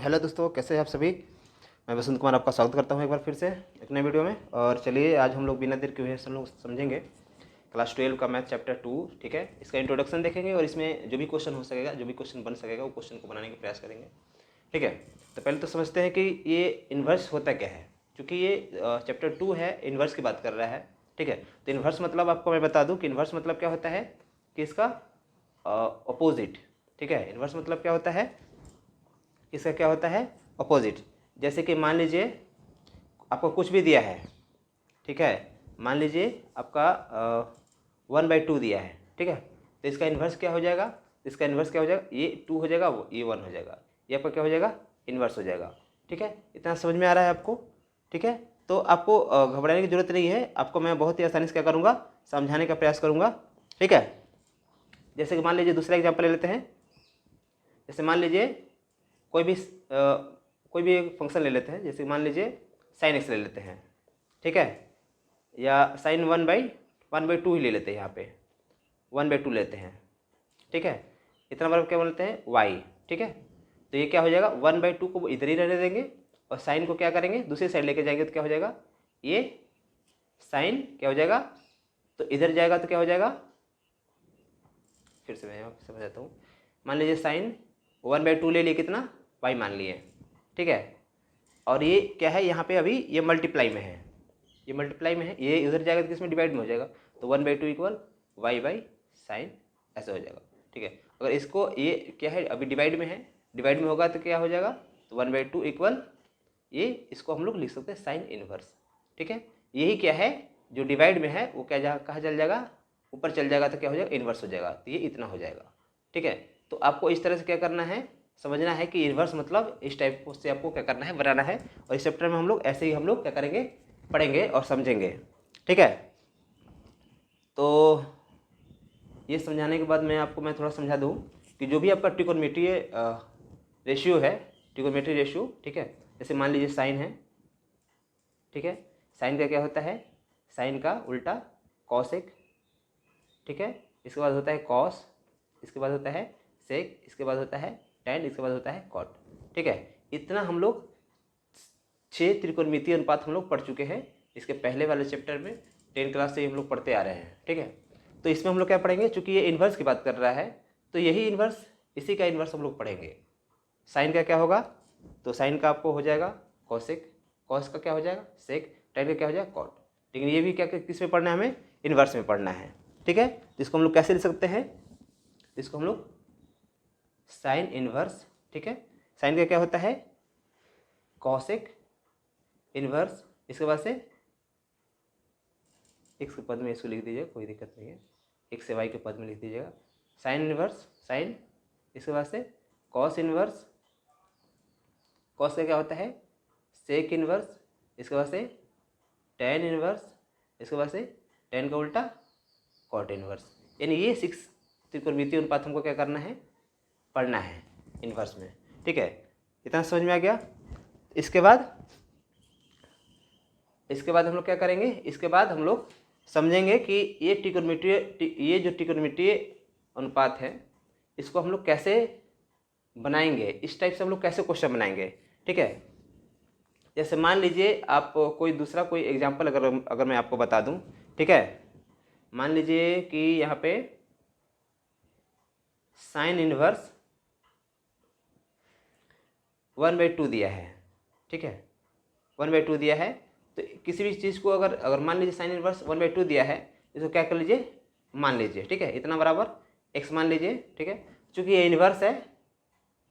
Hello दोस्तों, कैसे हैं आप सभी। मैं वसंत कुमार आपका स्वागत करता हूं एक बार फिर से एक नए वीडियो में। और चलिए आज हम लोग बिना देर के हुए हम लोग समझेंगे क्लास 12 का मैथ चैप्टर 2। ठीक है, इसका इंट्रोडक्शन देखेंगे और इसमें जो भी क्वेश्चन हो सकेगा, जो भी क्वेश्चन बन सकेगा, वो क्वेश्चन को बनाने का प्रयास करेंगे। ठीक है, तो पहले तो समझते हैं कि ये इन्वर्स होता क्या है। क्योंकि ये चैप्टर 2 है, इन्वर्स की बात कर रहा है। ठीक है, तो इन्वर्स मतलब आपको मैं बता दूं कि इन्वर्स मतलब क्या होता है कि इसका अपोजिट। ठीक है, इन्वर्स मतलब क्या होता है, इसका क्या होता है अपोजिट। जैसे कि मान लीजिए आपको कुछ भी दिया है। ठीक है, मान लीजिए आपका 1/2 दिया है। ठीक है, तो इसका इन्वर्स क्या हो जाएगा, इसका इन्वर्स क्या हो जाएगा, ये 2 हो जाएगा, वो ये 1 हो जाएगा, ये आपका क्या हो जाएगा इन्वर्स हो जाएगा। ठीक है, इतना समझ में आ रहा है आपको। ठीक है, तो आपको घबराने की जरूरत नहीं है, आपको मैं बहुत ही आसानी से क्या करूँगा, समझाने का प्रयास करूँगा। ठीक है, जैसे कि मान लीजिए दूसरा एग्जाम्पल ले लेते हैं। जैसे मान लीजिए कोई भी एक फंक्शन ले लेते हैं। जैसे मान लीजिए साइन एक्स ले लेते हैं। ठीक है, या साइन 1/2 ही ले लेते हैं, यहाँ पे 1/2 लेते हैं। ठीक है, इतना बराबर क्या बोलते हैं वाई। ठीक है, तो ये क्या हो जाएगा 1/2 को इधर ही रहने देंगे और साइन को क्या करेंगे दूसरी साइड लेके जाएंगे, तो क्या हो जाएगा ये साइन क्या हो जाएगा, तो इधर जाएगा तो क्या हो जाएगा, फिर से मैं आपको समझाता हूँ। मान लीजिए साइन 1/2 ले लिए, कितना वाई मान लिए। ठीक है, और ये क्या है यहाँ पे अभी ये मल्टीप्लाई में है, ये मल्टीप्लाई में है, ये इधर जाएगा तो किसमें डिवाइड में हो जाएगा, तो 1/2 इक्वल वाई बाई साइन ऐसे हो जाएगा। ठीक है, अगर इसको ये क्या है अभी डिवाइड में है, डिवाइड में होगा तो क्या हो जाएगा, तो 1/2 इक्वल ये इसको हम लोग लिख सकते हैं साइन इनवर्स। ठीक है, यही क्या है जो डिवाइड में है वो क्या कहाँ चल जाएगा, ऊपर चल जाएगा, तो क्या हो जाएगा इन्वर्स हो जाएगा, तो ये इतना हो जाएगा। ठीक है, तो आपको इस तरह से क्या करना है, समझना है कि इन्वर्स मतलब इस टाइप से आपको क्या करना है, बनाना है। और इस चैप्टर में हम लोग ऐसे ही हम लोग क्या करेंगे, पढ़ेंगे और समझेंगे। ठीक है, तो ये समझाने के बाद मैं थोड़ा समझा दूँ कि जो भी आपका ट्रिगोनोमेट्री रेशियो है, ट्रिगोनोमेट्री रेशियो। ठीक है, जैसे मान लीजिए साइन है। ठीक है, साइन का क्या होता है, साइन का उल्टा कॉसेक। ठीक है, इसके बाद होता है कॉस, इसके बाद होता है सेक, इसके बाद होता है टैन, इसके बाद होता है कॉट। ठीक है, इतना हम लोग 6 त्रिकोणमितीय अनुपात हम लोग पढ़ चुके हैं इसके पहले वाले चैप्टर में, 10 क्लास से हम लोग पढ़ते आ रहे हैं। ठीक है, तो इसमें हम लोग क्या पढ़ेंगे, चूंकि ये इन्वर्स की बात कर रहा है तो यही इन्वर्स, इसी का इन्वर्स हम लोग पढ़ेंगे। साइन का क्या होगा, तो साइन का आपको हो जाएगा कॉसेक, कॉस का क्या हो जाएगा सेक, टैन का क्या हो जाएगा कॉट। लेकिन ये भी क्या किस में पढ़ना है, हमें इन्वर्स में पढ़ना है। ठीक है, तो इसको हम लोग कैसे लिख सकते हैं, इसको हम लोग साइन इनवर्स। ठीक है, साइन का क्या होता है कॉसेक इनवर्स, इसके बाद से एक्स के पद में इसको लिख दीजिएगा, कोई दिक्कत नहीं है, एक्स से वाई के पद में लिख दीजिएगा साइन इनवर्स साइन, इसके बाद से कॉस इनवर्स, कॉस का क्या होता है सेक इनवर्स, इसके बाद से टैन इनवर्स, इसके बाद से टैन का उल्टा कॉट इनवर्स। यानी ये 6 त्रिकोणमितीय अनुपात हमको क्या करना है, पढ़ना है इन्वर्स में। ठीक है, इतना समझ में आ गया। इसके बाद हम लोग क्या करेंगे, इसके बाद हम लोग समझेंगे कि ये जो त्रिकोणमितीय अनुपात है इसको हम लोग कैसे बनाएंगे, इस टाइप से हम लोग कैसे क्वेश्चन बनाएंगे। ठीक है, जैसे मान लीजिए आप कोई एग्जाम्पल अगर मैं आपको बता दूं। ठीक है, मान लीजिए कि यहाँ पे साइन इनवर्स 1/2 दिया है। ठीक है, 1/2 दिया है, तो किसी भी चीज़ को अगर मान लीजिए साइन इनवर्स 1/2 दिया है, इसको क्या कर लीजिए मान लीजिए। ठीक है, इतना बराबर x मान लीजिए। ठीक है, चूंकि ये इनवर्स है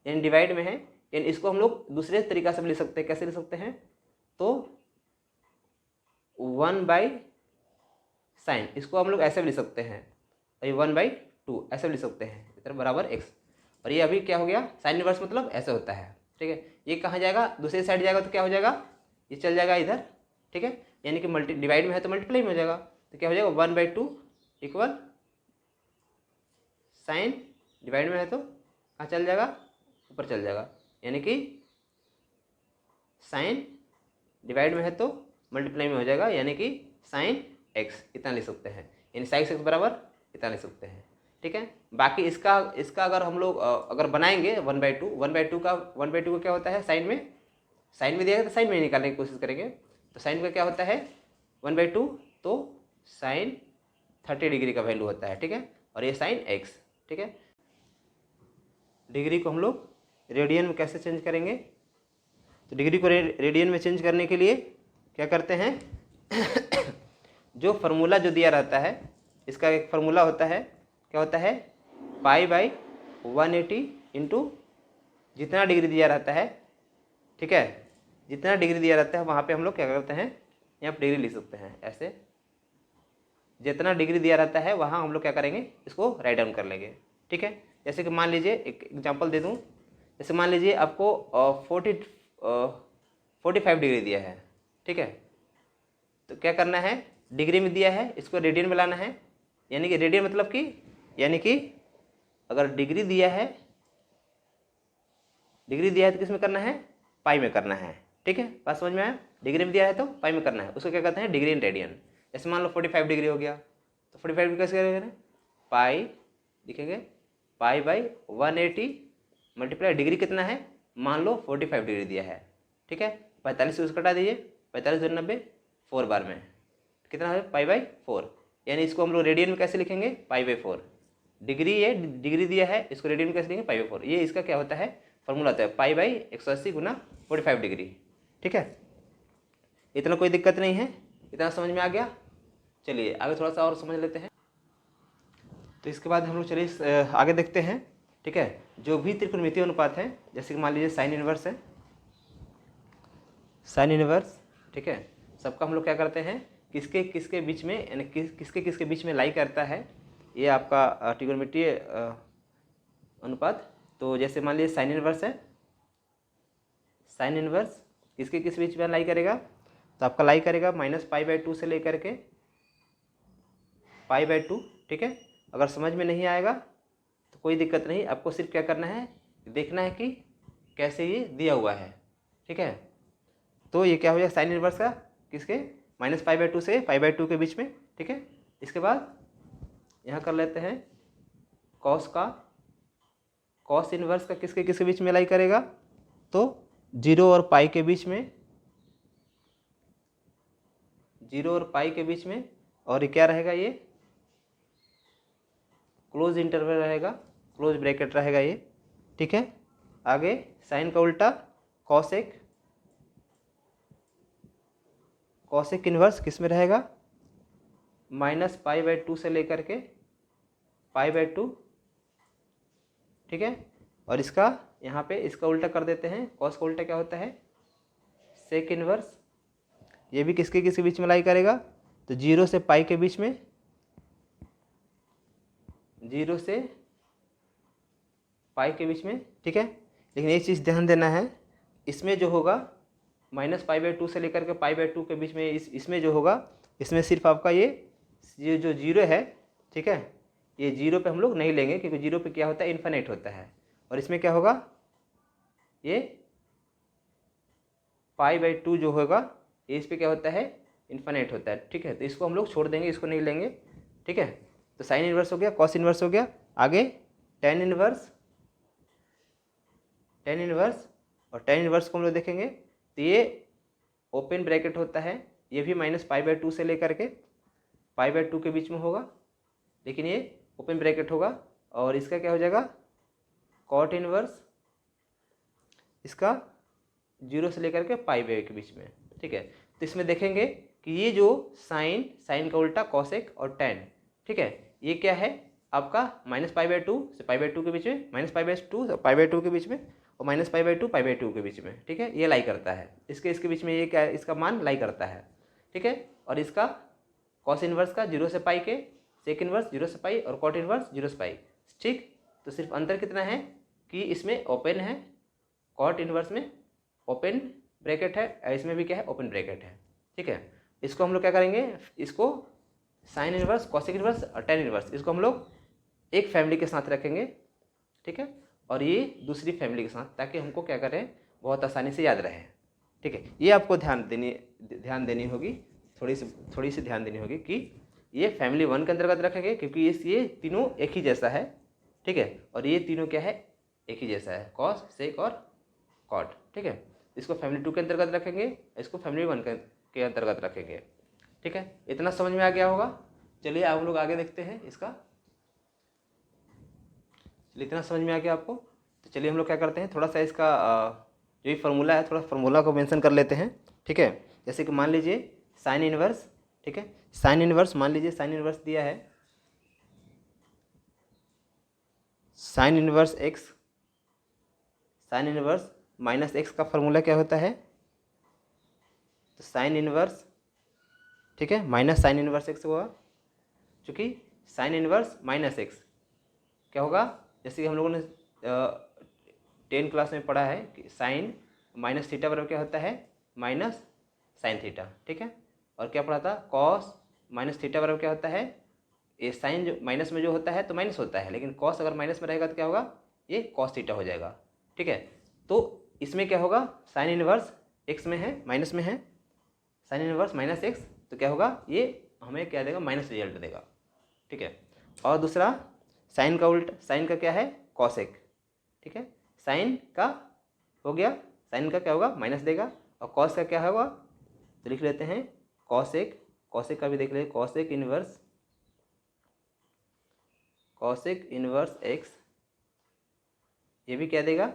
यानी डिवाइड में है, यानी इसको हम लोग दूसरे तरीका से भी लिख सकते हैं। कैसे लिख सकते हैं, तो 1/sin, इसको हम लोग ऐसे भी लिख सकते हैं, और ये 1/2 ऐसे भी लिख सकते हैं, इतना बराबर x। और ये अभी क्या हो गया साइन इनवर्स मतलब ऐसे होता है। ठीक है, ये कहाँ जाएगा दूसरी साइड जाएगा, तो क्या हो जाएगा ये चल जाएगा इधर। ठीक है, यानी कि डिवाइड में है तो मल्टीप्लाई में हो जाएगा, तो क्या हो जाएगा 1/2 इक्वल साइन, डिवाइड में है तो कहाँ चल जाएगा ऊपर चल जाएगा, यानी कि साइन डिवाइड में है तो मल्टीप्लाई में हो जाएगा, यानी कि साइन एक्स, इतना लिख सकते हैं। यानी साइन एक्स बराबर इतना लिख सकते हैं। ठीक है। बाकी इसका इसका अगर हम लोग अगर बनाएंगे 1/2, 1/2 का 1/2 का क्या होता है, साइन में दिया तो साइन में निकालने की कोशिश करेंगे। तो साइन का क्या होता है 1/2, तो साइन 30 डिग्री का वैल्यू होता है, ठीक है। और ये साइन x, ठीक है। डिग्री को हम लोग रेडियन में कैसे चेंज करेंगे, तो डिग्री को रेडियन में चेंज करने के लिए क्या करते हैं जो फार्मूला जो दिया रहता है, इसका एक फार्मूला होता है, क्या होता है π/180 इंटू जितना डिग्री दिया रहता है, ठीक है। जितना डिग्री दिया रहता है वहाँ पे हम लोग क्या करते हैं, यहाँ पर डिग्री लिख सकते हैं ऐसे। जितना डिग्री दिया रहता है वहाँ हम लोग क्या करेंगे, इसको राइट डाउन कर लेंगे, ठीक है। जैसे कि मान लीजिए एक एग्जांपल दे दूँ, जैसे मान लीजिए आपको 45 डिग्री दिया है, ठीक है। तो क्या करना है, डिग्री में दिया है, इसको रेडियन में लाना है। यानी कि रेडियन मतलब कि अगर डिग्री दिया है तो किस में करना है, पाई में करना है, ठीक है। बात समझ में आया, डिग्री में दिया है तो पाई में करना है, उसको क्या कहते हैं डिग्री इन रेडियन। जैसे मान लो 45 डिग्री हो गया, तो 45 डिग्री कैसे करेंगे, पाई लिखेंगे, π/180 मल्टीप्लाई डिग्री कितना है, मान लो 45 डिग्री दिया है, ठीक है। 45 से उसको कटा दीजिए, 45 2 90, 4 बार में कितना है π/4। यानी इसको हम लोग रेडियन में कैसे लिखेंगे, π/4। डिग्री ये डिग्री दिया है, इसको रेडियन में कैसे लिखेंगे, π/4। ये इसका क्या होता है, फॉर्मूला होता है π/180 गुना 45 डिग्री, ठीक है। इतना कोई दिक्कत नहीं है, इतना समझ में आ गया। चलिए आगे थोड़ा सा और समझ लेते हैं। तो इसके बाद हम लोग चलिए आगे देखते हैं, ठीक है। जो भी त्रिकोणमितीय अनुपात है, जैसे कि मान लीजिए साइन इनवर्स है, साइन इनवर्स, ठीक है। सबका हम लोग क्या करते हैं, किसके किसके बीच में, यानी किसके किसके बीच में लाई करता है ये आपका त्रिकोणमितीय अनुपात। तो जैसे मान लीजिए साइन इनवर्स है, साइन इनवर्स किसके किस बीच में लाई करेगा, तो आपका लाई करेगा -π/2 से लेकर के π/2, ठीक है। अगर समझ में नहीं आएगा तो कोई दिक्कत नहीं, आपको सिर्फ क्या करना है, देखना है कि कैसे ये दिया हुआ है, ठीक है। तो ये क्या हो जाएगा साइन इनवर्स का, किसके -π/2 से π/2 के बीच में, ठीक है। इसके बाद यहाँ कर लेते हैं कॉस का, कॉस इनवर्स का किसके किसके बीच में लाई करेगा, तो 0 और पाई के बीच में, 0 और पाई के बीच में। और ये क्या रहेगा, ये क्लोज इंटरवल रहेगा, क्लोज ब्रैकेट रहेगा ये, ठीक है। आगे साइन का उल्टा कॉसेक, कॉसेक इनवर्स किस में रहेगा, -π/2 से लेकर के π/2, ठीक है। और इसका यहाँ पे इसका उल्टा कर देते हैं, कॉस का उल्टा क्या होता है, सेक इनवर्स। ये भी किसके किसके बीच में लाई करेगा, तो 0 से पाई के बीच में, 0 से पाई के बीच में, ठीक है। लेकिन एक चीज़ ध्यान देना है, इसमें जो होगा -π/2 से लेकर के π/2 के बीच में, इसमें जो होगा, इसमें सिर्फ आपका ये जो 0 है, ठीक है, ये 0 पे हम लोग नहीं लेंगे, क्योंकि 0 पे क्या होता है, इन्फिनिट होता है। और इसमें क्या होगा, ये π/2 जो होगा ये इस पर क्या होता है, इन्फिनिट होता है, ठीक है। तो इसको हम लोग छोड़ देंगे, इसको नहीं लेंगे, ठीक है। तो साइन इनवर्स हो गया, कॉस इनवर्स हो गया। आगे टेन इनवर्स, टेन इनवर्स, और टेन इनवर्स को हम लोग देखेंगे तो ये ओपन ब्रैकेट होता है, ये भी -π/2 से लेकर के π/2 के बीच में होगा, लेकिन ये ओपन ब्रैकेट होगा। और इसका क्या हो जाएगा, कॉट इनवर्स, इसका 0 से लेकर के π/2 के बीच में, ठीक है। तो इसमें देखेंगे कि ये जो साइन का उल्टा कॉसेक और टेन, ठीक है, ये क्या है आपका -π/2 से π/2 के बीच में, -π/2 से π/2 के बीच में, और -π/2 π/2 के बीच में, ठीक है। ये लाई करता है, इसके बीच में ये क्या है, इसका मान लाई करता है, ठीक है। और इसका कॉस इनवर्स का 0 से पाई के, सेक इनवर्स 0 से पाई, और कॉट इनवर्स 0 से पाई, ठीक। तो सिर्फ अंतर कितना है कि इसमें ओपन है, कॉट इनवर्स में ओपन ब्रैकेट है, इसमें भी क्या है, ओपन ब्रैकेट है, ठीक है। इसको हम लोग क्या करेंगे, इसको साइन इनवर्स, कॉसेक इनवर्स और टेन इनवर्स, इसको हम लोग एक फैमिली के साथ रखेंगे, ठीक है। और ये दूसरी फैमिली के साथ, ताकि हमको क्या करें, बहुत आसानी से याद रहे, ठीक है। ये आपको ध्यान देनी होगी, थोड़ी सी ध्यान देनी होगी कि ये फैमिली 1 के अंतर्गत रखेंगे क्योंकि ये तीनों एक ही जैसा है, ठीक है। और ये तीनों क्या है, एक ही जैसा है, कॉस सेक और कॉट, ठीक है। इसको फैमिली 2 के अंतर्गत रखेंगे, इसको फैमिली 1 के अंतर्गत रखेंगे, ठीक है। इतना समझ में आ गया होगा। चलिए आप लोग आगे देखते हैं इसका। चलिए इतना समझ में आ गया आपको, तो चलिए हम लोग क्या करते हैं, थोड़ा सा इसका जो ये फार्मूला है, थोड़ा फार्मूला को मेंशन कर लेते हैं, ठीक है। जैसे कि मान लीजिए साइन इनवर्स, ठीक है। साइन इनवर्स, मान लीजिए साइन इनवर्स दिया है, sine inverse x, sine inverse minus x का फार्मूला क्या होता है, तो साइन इनवर्स, ठीक है, माइनस साइन इनवर्स एक्स होगा। चूँकि साइन इनवर्स माइनस एक्स क्या होगा, जैसे कि हम लोगों ने 10 क्लास में पढ़ा है कि साइन माइनस थीटा बराबर क्या होता है, माइनस साइन थीटा, ठीक है। और क्या पढ़ा था, कॉस माइनस थीटा बराबर क्या होता है, ये साइन जो माइनस में जो होता है तो माइनस होता है, लेकिन कॉस अगर माइनस में रहेगा तो क्या होगा, ये कॉस थीटा हो जाएगा, ठीक है। तो इसमें क्या होगा, साइन इनवर्स एक्स में है, माइनस में है, साइन इनवर्स माइनस एक्स, तो क्या होगा, ये हमें क्या देगा, माइनस रिजल्ट देगा, ठीक है। और दूसरा साइन का उल्टा, साइन का क्या है, कॉसेक, ठीक है। साइन का हो गया, साइन का क्या होगा, माइनस देगा, और कॉस का क्या होगा, तो लिख लेते हैं कॉसेक, कॉसेक का भी देख लेते, cosec inverse, cosec inverse x, ये भी क्या देगा,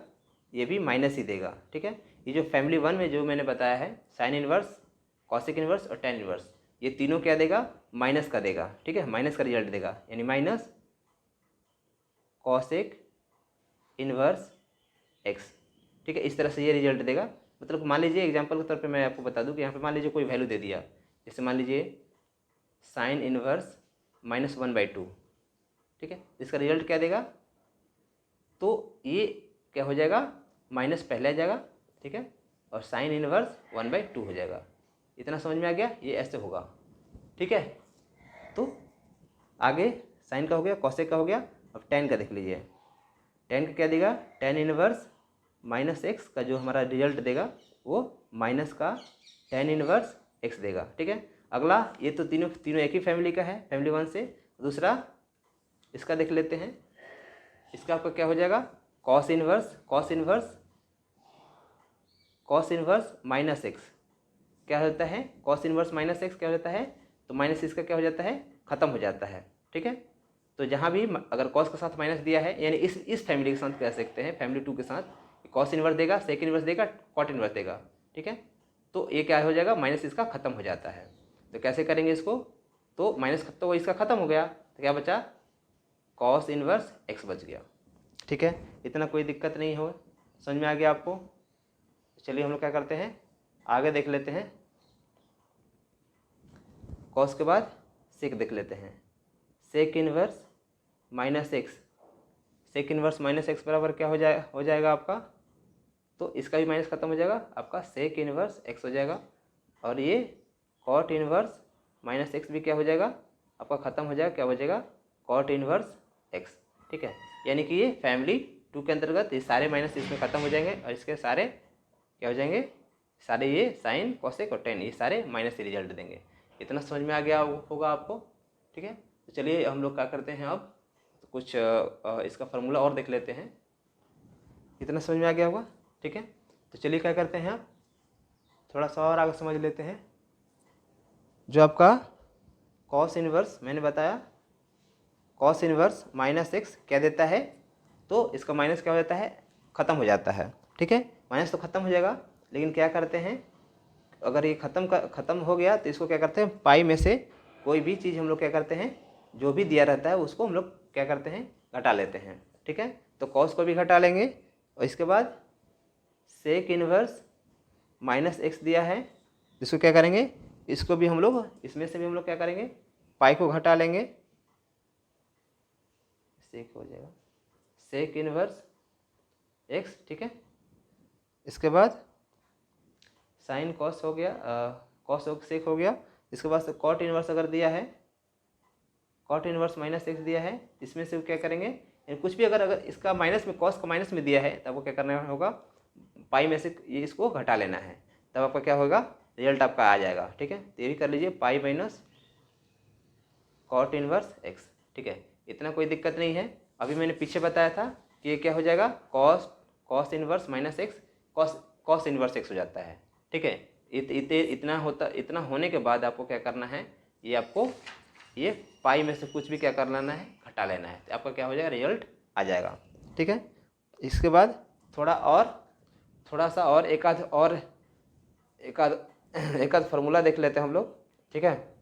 ये भी माइनस ही देगा, ठीक है। ये जो फैमिली 1 में जो मैंने बताया है, साइन इनवर्स, कॉसेक इनवर्स और टेन इनवर्स, ये तीनों क्या देगा, माइनस का देगा, ठीक है, माइनस का रिजल्ट देगा, यानी माइनस कॉसेक इनवर्स एक्स, ठीक है। इस तरह से ये रिजल्ट देगा। मतलब मान लीजिए एग्जांपल के तौर पे मैं आपको बता दूं कि यहाँ पे मान लीजिए कोई वैल्यू दे दिया, जैसे मान लीजिए साइन इनवर्स -1/2, ठीक है। इसका रिजल्ट क्या देगा, तो ये क्या हो जाएगा, माइनस पहले आ जाएगा, ठीक है, और साइन इनवर्स 1/2 हो जाएगा। इतना समझ में आ गया, ये ऐसे होगा, ठीक है। तो आगे साइन का हो गया, कॉसेक का हो गया, अब टेन का देख लीजिए, टेन का क्या देगा, टेन इनवर्स माइनस एक्स का जो हमारा रिजल्ट देगा वो माइनस का टेन इनवर्स एक्स देगा, ठीक है। अगला ये तो तीनों एक ही फैमिली का है, फैमिली 1 से। दूसरा इसका देख लेते हैं, इसका आपका क्या हो जाएगा, cos inverse, cos inverse minus x क्या होता है, कॉस इनवर्स माइनस एक्स क्या होता है, तो माइनस इसका क्या हो जाता है, ख़त्म हो जाता है, ठीक है। तो जहाँ भी अगर कॉस के साथ माइनस दिया है, यानी इस फैमिली के साथ कह सकते हैं, फैमिली 2 के साथ कॉस इनवर्स देगा, सेक इनवर्स देगा, कॉट इनवर्स देगा, ठीक है। तो ये क्या हो जाएगा, माइनस इसका ख़त्म हो जाता है। तो कैसे करेंगे इसको, तो माइनस तो इसका ख़त्म हो गया, तो क्या बचा, कॉस इनवर्स एक्स बच गया, ठीक है। इतना कोई दिक्कत नहीं हो, समझ में आ गया आपको। चलिए हम लोग क्या करते हैं, आगे देख लेते हैं, कॉस के बाद सेक देख लेते हैं, sec inverse minus x, sec inverse minus x बराबर क्या हो जाएगा आपका, तो इसका भी माइनस खत्म हो जाएगा, आपका सेक इनवर्स एक्स हो जाएगा। और ये कॉट इनवर्स माइनस एक्स भी क्या हो जाएगा, आपका ख़त्म हो जाएगा, क्या हो जाएगा, कॉट इनवर्स एक्स, ठीक है। यानी कि ये फैमिली 2 के अंतर्गत ये सारे माइनस इसमें ख़त्म हो जाएंगे, और इसके सारे क्या हो जाएंगे, सारे ये साइन कॉसेक और टेन ये सारे माइनस ही रिजल्ट देंगे। इतना समझ में आ गया होगा आपको, ठीक है। तो चलिए हम लोग क्या करते हैं, अब कुछ इसका फार्मूला और देख लेते हैं। इतना समझ में आ गया होगा, ठीक है। तो चलिए क्या करते हैं, आप थोड़ा सा और आगे समझ लेते हैं। जो आपका कॉस इनवर्स मैंने बताया, कॉस इनवर्स माइनस एक्स क्या देता है, तो इसका माइनस क्या हो जाता है, ख़त्म हो जाता है, ठीक है। माइनस तो ख़त्म हो जाएगा, लेकिन क्या करते हैं, अगर ये ख़त्म हो गया तो इसको क्या करते हैं, पाई में से कोई भी चीज़ हम लोग क्या करते हैं, जो भी दिया रहता है उसको हम लोग क्या करते हैं, घटा लेते हैं, ठीक है। तो कॉस को भी घटा लेंगे, और इसके बाद सेक इनवर्स माइनस एक्स दिया है, इसको क्या करेंगे, इसको भी हम लोग इसमें से भी हम लोग क्या करेंगे, पाई को घटा लेंगे, सेक हो जाएगा, सेक इनवर्स एक्स, ठीक है। इसके बाद साइन कॉस हो गया, कॉस सेक हो गया। इसके बाद से कॉट इनवर्स अगर दिया है, कॉट इनवर्स माइनस एक्स दिया है, इसमें से क्या करेंगे, कुछ भी अगर इसका माइनस में, कॉस का माइनस में दिया है, तब वो क्या करना होगा, पाई में से ये इसको घटा लेना है, तब आपका क्या होगा, रिजल्ट आपका आ जाएगा, ठीक है। तो ये भी कर लीजिए, pi minus cot inverse x. ठीक है, इतना कोई दिक्कत नहीं है। अभी मैंने पीछे बताया था कि ये क्या हो जाएगा, cos inverse minus x, cos inverse x हो जाता है। ठीक है, इतना होने के बाद आपको क्या करना है, ये आपको ये पाई में से कुछ भी क्या कर लेना है, घटा लेना है, तो आपका क्या हो जाएगा, रिजल्ट आ जाएगा। ठीक है, इसके बाद थोड़ा सा और एक आध फार्मूला देख लेते हैं हम लोग। ठीक है,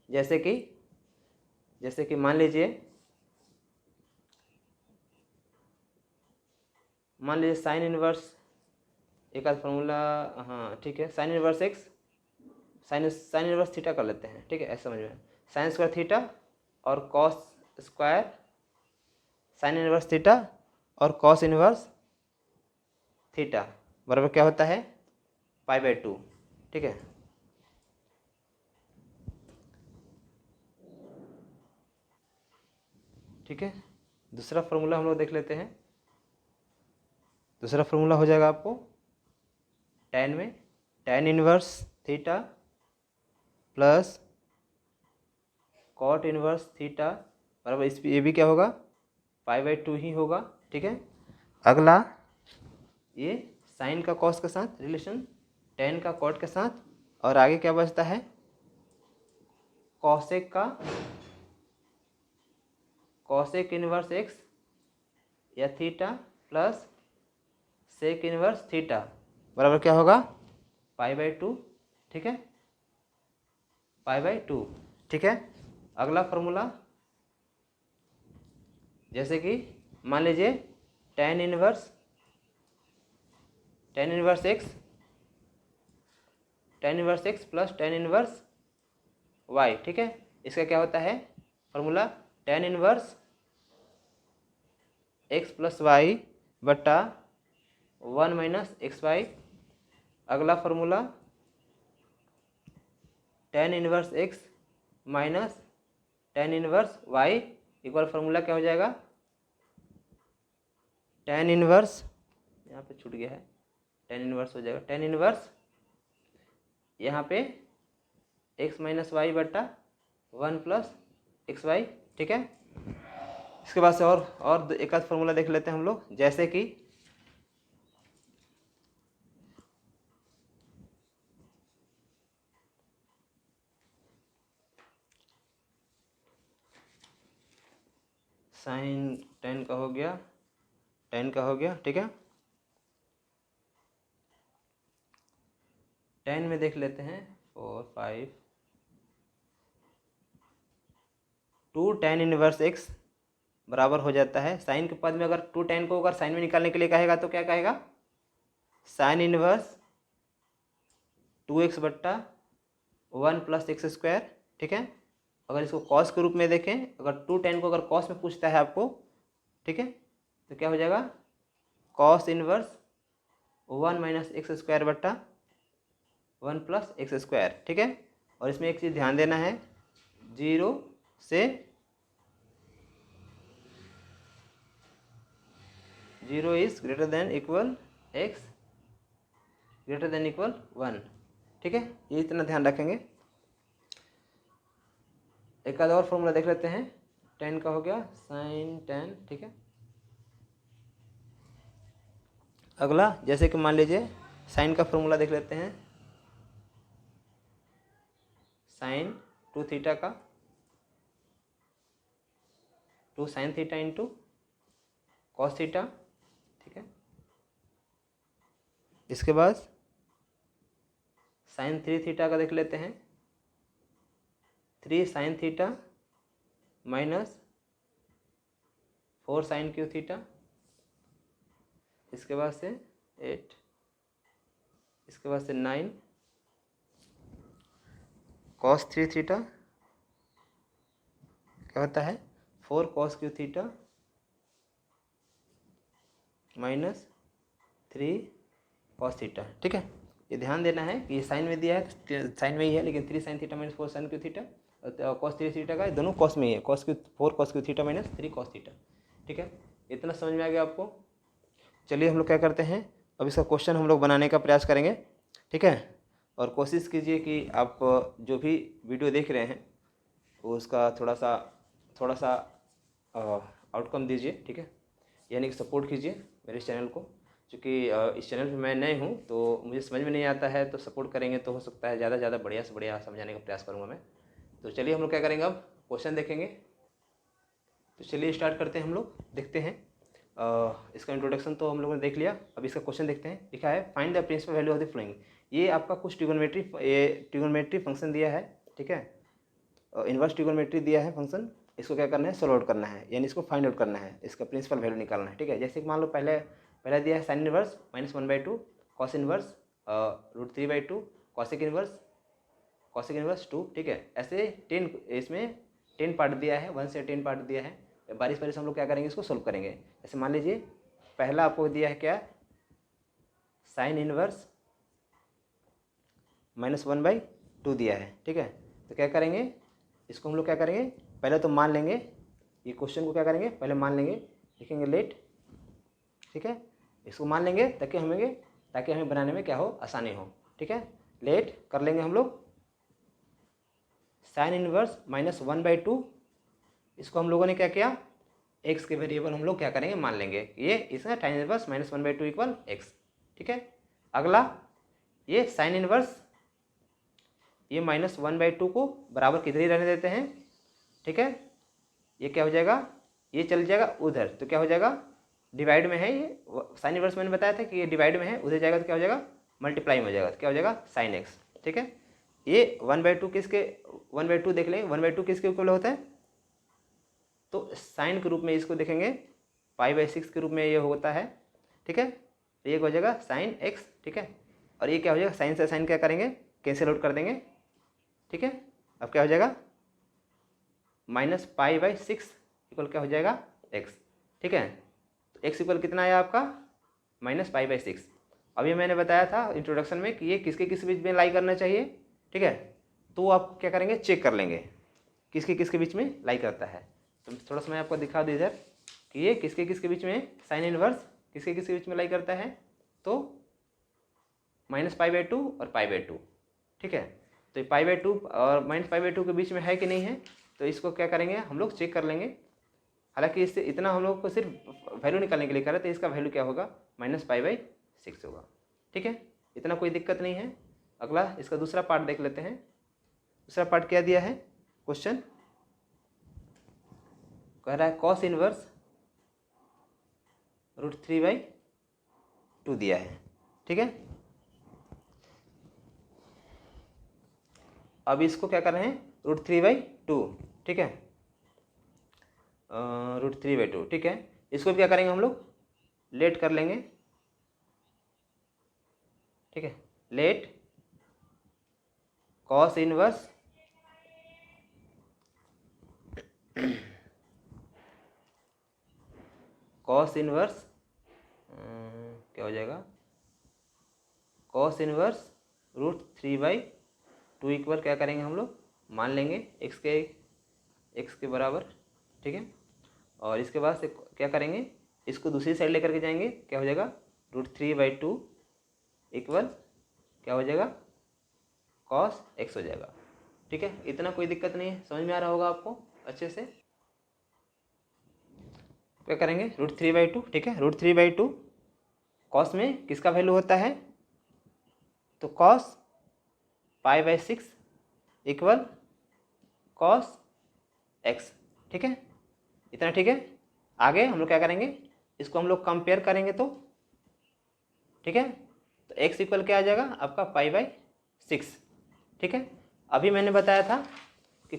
जैसे कि मान लीजिए साइन इनवर्स, एक आध फार्मूला, हाँ ठीक है, sine inverse x, sine inverse theta कर लेते हैं। ठीक है, ऐसा समझ में, साइन स्क्वायर थीटा और cos square sine inverse theta और कॉस इनवर्स थीटा बराबर क्या होता है, π/2। ठीक है, ठीक है, दूसरा फार्मूला हम लोग देख लेते हैं। दूसरा फार्मूला हो जाएगा आपको tan inverse theta plus cot inverse theta बराबर इस ये भी क्या होगा, π/2 ही होगा। ठीक है, अगला ये साइन का कॉस के साथ रिलेशन, tan का कॉट के साथ, और आगे क्या बचता है, कॉसेक इनवर्स एक्स या theta plus sec inverse theta बराबर क्या होगा, π/2। ठीक है, π/2। ठीक है, अगला फार्मूला जैसे कि मान लीजिए tan inverse x plus tan inverse y. ठीक है, इसका क्या होता है formula, tan inverse x plus y बट्टा 1 माइनस एक्स वाई। अगला formula tan inverse x minus tan inverse y equal formula क्या हो जाएगा, tan इनवर्स, यहाँ पे छूट गया है, tan इनवर्स हो जाएगा, tan इनवर्स यहाँ पे x माइनस वाई बट्टा 1 प्लस एक्स वाई। ठीक है, इसके बाद से और एक आध फार्मूला देख लेते हैं हम लोग, जैसे कि साइन tan का हो गया, ठीक है, tan में देख लेते हैं 4 5 2 tan इनवर्स एक्स बराबर हो जाता है, साइन के पद में अगर 2 tan को अगर साइन में निकालने के लिए कहेगा तो क्या कहेगा, साइन इनवर्स 2x बट्टा 1 प्लस एक्स स्क्वायर। ठीक है, अगर इसको कॉस के रूप में देखें, अगर 2 tan को अगर कॉस में पूछता है आपको, ठीक है, तो क्या हो जाएगा, cos inverse 1 minus x square बट्टा 1 प्लस एक्स स्क्वायर। ठीक है, और इसमें एक चीज़ ध्यान देना है, 0 से 0 is greater than equal x greater than equal 1। ठीक है, ये इतना ध्यान रखेंगे। एक आधा और फॉर्मूला देख लेते हैं, tan का हो गया साइन tan। ठीक है, अगला जैसे कि मान लीजिए साइन का फॉर्मूला देख लेते हैं, साइन 2 थीटा का 2 sine theta into cos theta. ठीक है, इसके बाद साइन 3 थीटा का देख लेते हैं, 3 sine theta minus 4 sine cube theta. इसके बाद से 8, इसके बाद से 9 कॉस 3 थीटा क्या होता है, 4 cos cube theta minus 3 cos theta. ठीक है, ये ध्यान देना है कि ये साइन में दिया है, साइन में ही है, लेकिन 3 sine theta minus 4 sine cube theta और कॉस 3 थीटा का दोनों कॉस में ही है, 4 cos cube theta minus 3 cos theta. ठीक है, इतना समझ में आ गया आपको। चलिए हम लोग क्या करते हैं, अब इसका क्वेश्चन हम लोग बनाने का प्रयास करेंगे। ठीक है, और कोशिश कीजिए कि आप जो भी वीडियो देख रहे हैं वो उसका थोड़ा सा आउटकम दीजिए, ठीक है, यानी कि सपोर्ट कीजिए मेरे इस चैनल को, क्योंकि इस चैनल पे मैं नए हूँ तो मुझे समझ में नहीं आता है, तो सपोर्ट करेंगे तो हो सकता है ज़्यादा से ज़्यादा बढ़िया से बढ़िया समझाने का प्रयास करूँगा मैं। तो चलिए हम लोग क्या करेंगे, अब क्वेश्चन देखेंगे। तो चलिए स्टार्ट करते हैं, हम लोग देखते हैं। इसका इंट्रोडक्शन तो हम लोगों ने देख लिया, अब इसका क्वेश्चन देखते हैं। लिखा है find the principal value of the following. ये आपका कुछ ट्रिगोनोमेट्री फंक्शन दिया है, ठीक है, इन्वर्स ट्रिगोनोमेट्री दिया है फंक्शन। इसको क्या करना है, सोल्व आउट करना है, यानी इसको फाइंड आउट करना है, इसका प्रिंसिपल वैल्यू निकालना है, ठीक है। जैसे कि मान लो पहला दिया है sine inverse -1/2 cos inverse √3/2 cosec inverse 2, ठीक है। ऐसे 10 इसमें 10 पार्ट दिया है, 1 से 10 पार्ट दिया है। बारिश हम लोग क्या करेंगे, इसको सोल्व करेंगे। जैसे मान लीजिए पहला आपको दिया है क्या, साइन इनवर्स -1/2 दिया है, ठीक है। तो क्या करेंगे, इसको हम लोग क्या करेंगे, पहले तो मान लेंगे, ये क्वेश्चन को क्या करेंगे, पहले मान लेंगे, लिखेंगे लेट, ठीक है। इसको मान लेंगे ताकि हमें बनाने में क्या हो, आसानी हो, ठीक है। लेट कर लेंगे हम लोग साइन इनवर्स -1/2, इसको हम लोगों ने क्या किया, एक्स के वेरिएबल हम लोग क्या करेंगे, मान लेंगे। ये इसका साइन इनवर्स -1/2 = x, ठीक है। अगला ये साइन इनवर्स, ये -1/2 को बराबर किधर ही रहने देते हैं, ठीक है। ये क्या हो जाएगा, ये चल जाएगा उधर, तो क्या हो जाएगा, डिवाइड में है ये साइन इनवर्स, मैंने बताया था कि ये डिवाइड में है, उधर जाएगा तो क्या हो जाएगा, मल्टीप्लाई में हो जाएगा, तो क्या हो जाएगा साइन x, ठीक है। ये 1/2 किसके, 1/2 देख लेंगे, 1/2 किसके इक्वल होता है, तो साइन के रूप में इसको देखेंगे, π/6 के रूप में ये होता है, ठीक है। तो ये हो जाएगा साइन x, ठीक है। और ये क्या हो जाएगा, साइन से साइन क्या करेंगे, कैंसिल आउट कर देंगे, ठीक है। अब क्या हो जाएगा, -π/6 इक्वल क्या हो जाएगा x, ठीक है। तो x इक्वल कितना आया आपका, -π/6। अभी मैंने बताया था इंट्रोडक्शन में कि ये किसके किस बीच में लाई करना चाहिए, ठीक है। तो आप क्या करेंगे, चेक कर लेंगे किसके बीच में लाई करता है। तो थोड़ा सा मैं आपको दिखा दूँ इधर कि ये किसके बीच में, साइन इनवर्स किसके बीच में लाई करता है, तो -π/2 और π/2, ठीक है। तो π/2 और -π/2 के बीच में है कि नहीं है, तो इसको क्या करेंगे, हम लोग चेक कर लेंगे। हालांकि इससे इतना हम लोग को सिर्फ वैल्यू निकालने के लिए कर रहे थे, इसका वैल्यू क्या होगा, -π/6 होगा, ठीक है। इतना कोई दिक्कत नहीं है। अगला इसका दूसरा पार्ट देख लेते हैं। दूसरा पार्ट क्या दिया है, क्वेश्चन कह रहा है कॉस इनवर्स √3/2 दिया है, ठीक है। अब इसको क्या कर रहे हैं, √3/2, ठीक है, √3/2, ठीक है। इसको भी क्या करेंगे हम लोग, लेट कर लेंगे, ठीक है। लेट कॉस इनवर्स क्या हो जाएगा, कॉस इनवर्स √3/2 इक्वल क्या करेंगे हम लोग, मान लेंगे x के बराबर, ठीक है। और इसके बाद से क्या करेंगे, इसको दूसरी साइड लेकर के जाएंगे, क्या हो जाएगा, √3/2 इक्वल क्या हो जाएगा, cos x हो जाएगा, ठीक है। इतना कोई दिक्कत नहीं है, समझ में आ रहा होगा आपको अच्छे से। क्या करेंगे, √3/2, ठीक है। √3/2 कॉस में किसका वैल्यू होता है, तो cos π/6 इक्वल cos x, ठीक है। इतना ठीक है। आगे हम लोग क्या करेंगे, इसको हम लोग कंपेयर करेंगे तो, ठीक है। तो x इक्वल क्या आ जाएगा आपका π/6, ठीक है। अभी मैंने बताया था कि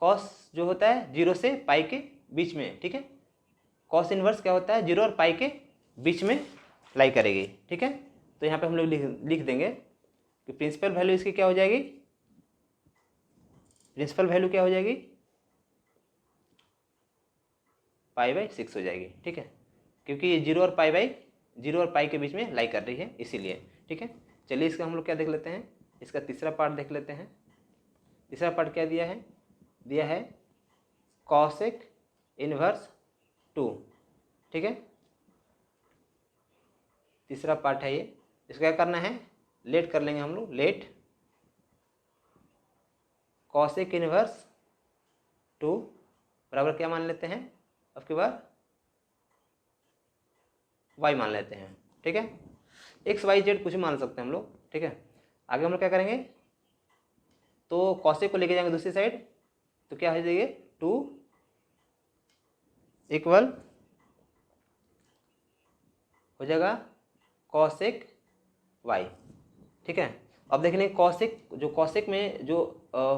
कॉस जो होता है 0 से पाई के बीच में, ठीक है। कॉस इनवर्स क्या होता है, 0 और पाई के बीच में लाई करेगी, ठीक है। तो यहाँ पे हम लोग लिख देंगे कि प्रिंसिपल वैल्यू इसकी क्या हो जाएगी, प्रिंसिपल वैल्यू क्या हो जाएगी, π/6 हो जाएगी, ठीक है। क्योंकि ये 0 और पाई के बीच में लाई कर रही है, इसीलिए, ठीक है। चलिए इसका हम लोग क्या देख लेते हैं, इसका तीसरा पार्ट देख लेते हैं। तीसरा पार्ट क्या दिया है कॉसेक इनवर्स 2, ठीक है। तीसरा पार्ट है ये, इसको क्या करना है, लेट कर लेंगे हम लोग, लेट कॉसेक इनवर्स 2 बराबर क्या मान लेते हैं, अब की बार y मान लेते हैं। ठीक है, एक्स वाई जेड कुछ भी मान सकते हैं हम लोग। ठीक है, आगे हम लोग क्या करेंगे, तो कॉसेक को लेके जाएंगे दूसरी साइड, तो क्या हो जाएगी 2 इक्वल हो जाएगा कॉसेक वाई। ठीक है, अब देख लेंगे कॉसेक, जो कॉसेक में जो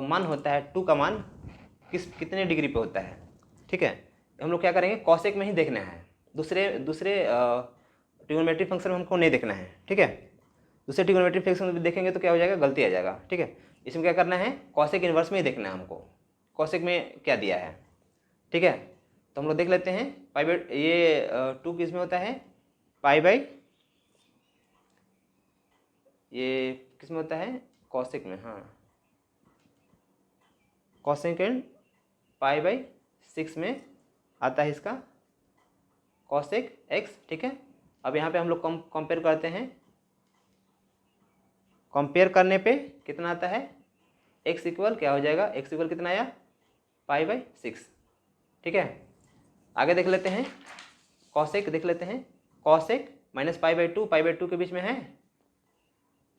मान होता है 2 का मान कितने डिग्री पे होता है। ठीक है, हम लोग क्या करेंगे, कॉसेक में ही देखना है, दूसरे ट्रिग्नोमेट्रिक फंक्शन में हमको नहीं देखना है। ठीक है, दूसरे ट्रिग्नोमेट्रिक फंक्शन में देखेंगे तो क्या हो जाएगा, गलती आ जाएगा। ठीक है, इसमें क्या करना है, कॉसेक इनवर्स में ही देखना है हमको, कॉसेक में क्या दिया है। ठीक है, तो हम लोग देख लेते हैं पाई बाई, ये 2 किस में होता है, पाई बाई, ये किस में होता है, कॉसेक में। हाँ, कॉसेकेंड पाई बाई 6 में आता है इसका कॉसेक एक्स। ठीक है, अब यहाँ पे हम लोग कंपेयर करते हैं, कंपेयर करने पे कितना आता है, एक्स इक्वल क्या हो जाएगा, एक्स इक्वल कितना आया, पाई बाई 6। ठीक है, आगे देख लेते हैं, कॉसेक देख लेते हैं, कॉसेक माइनस पाई बाई 2 के बीच में है।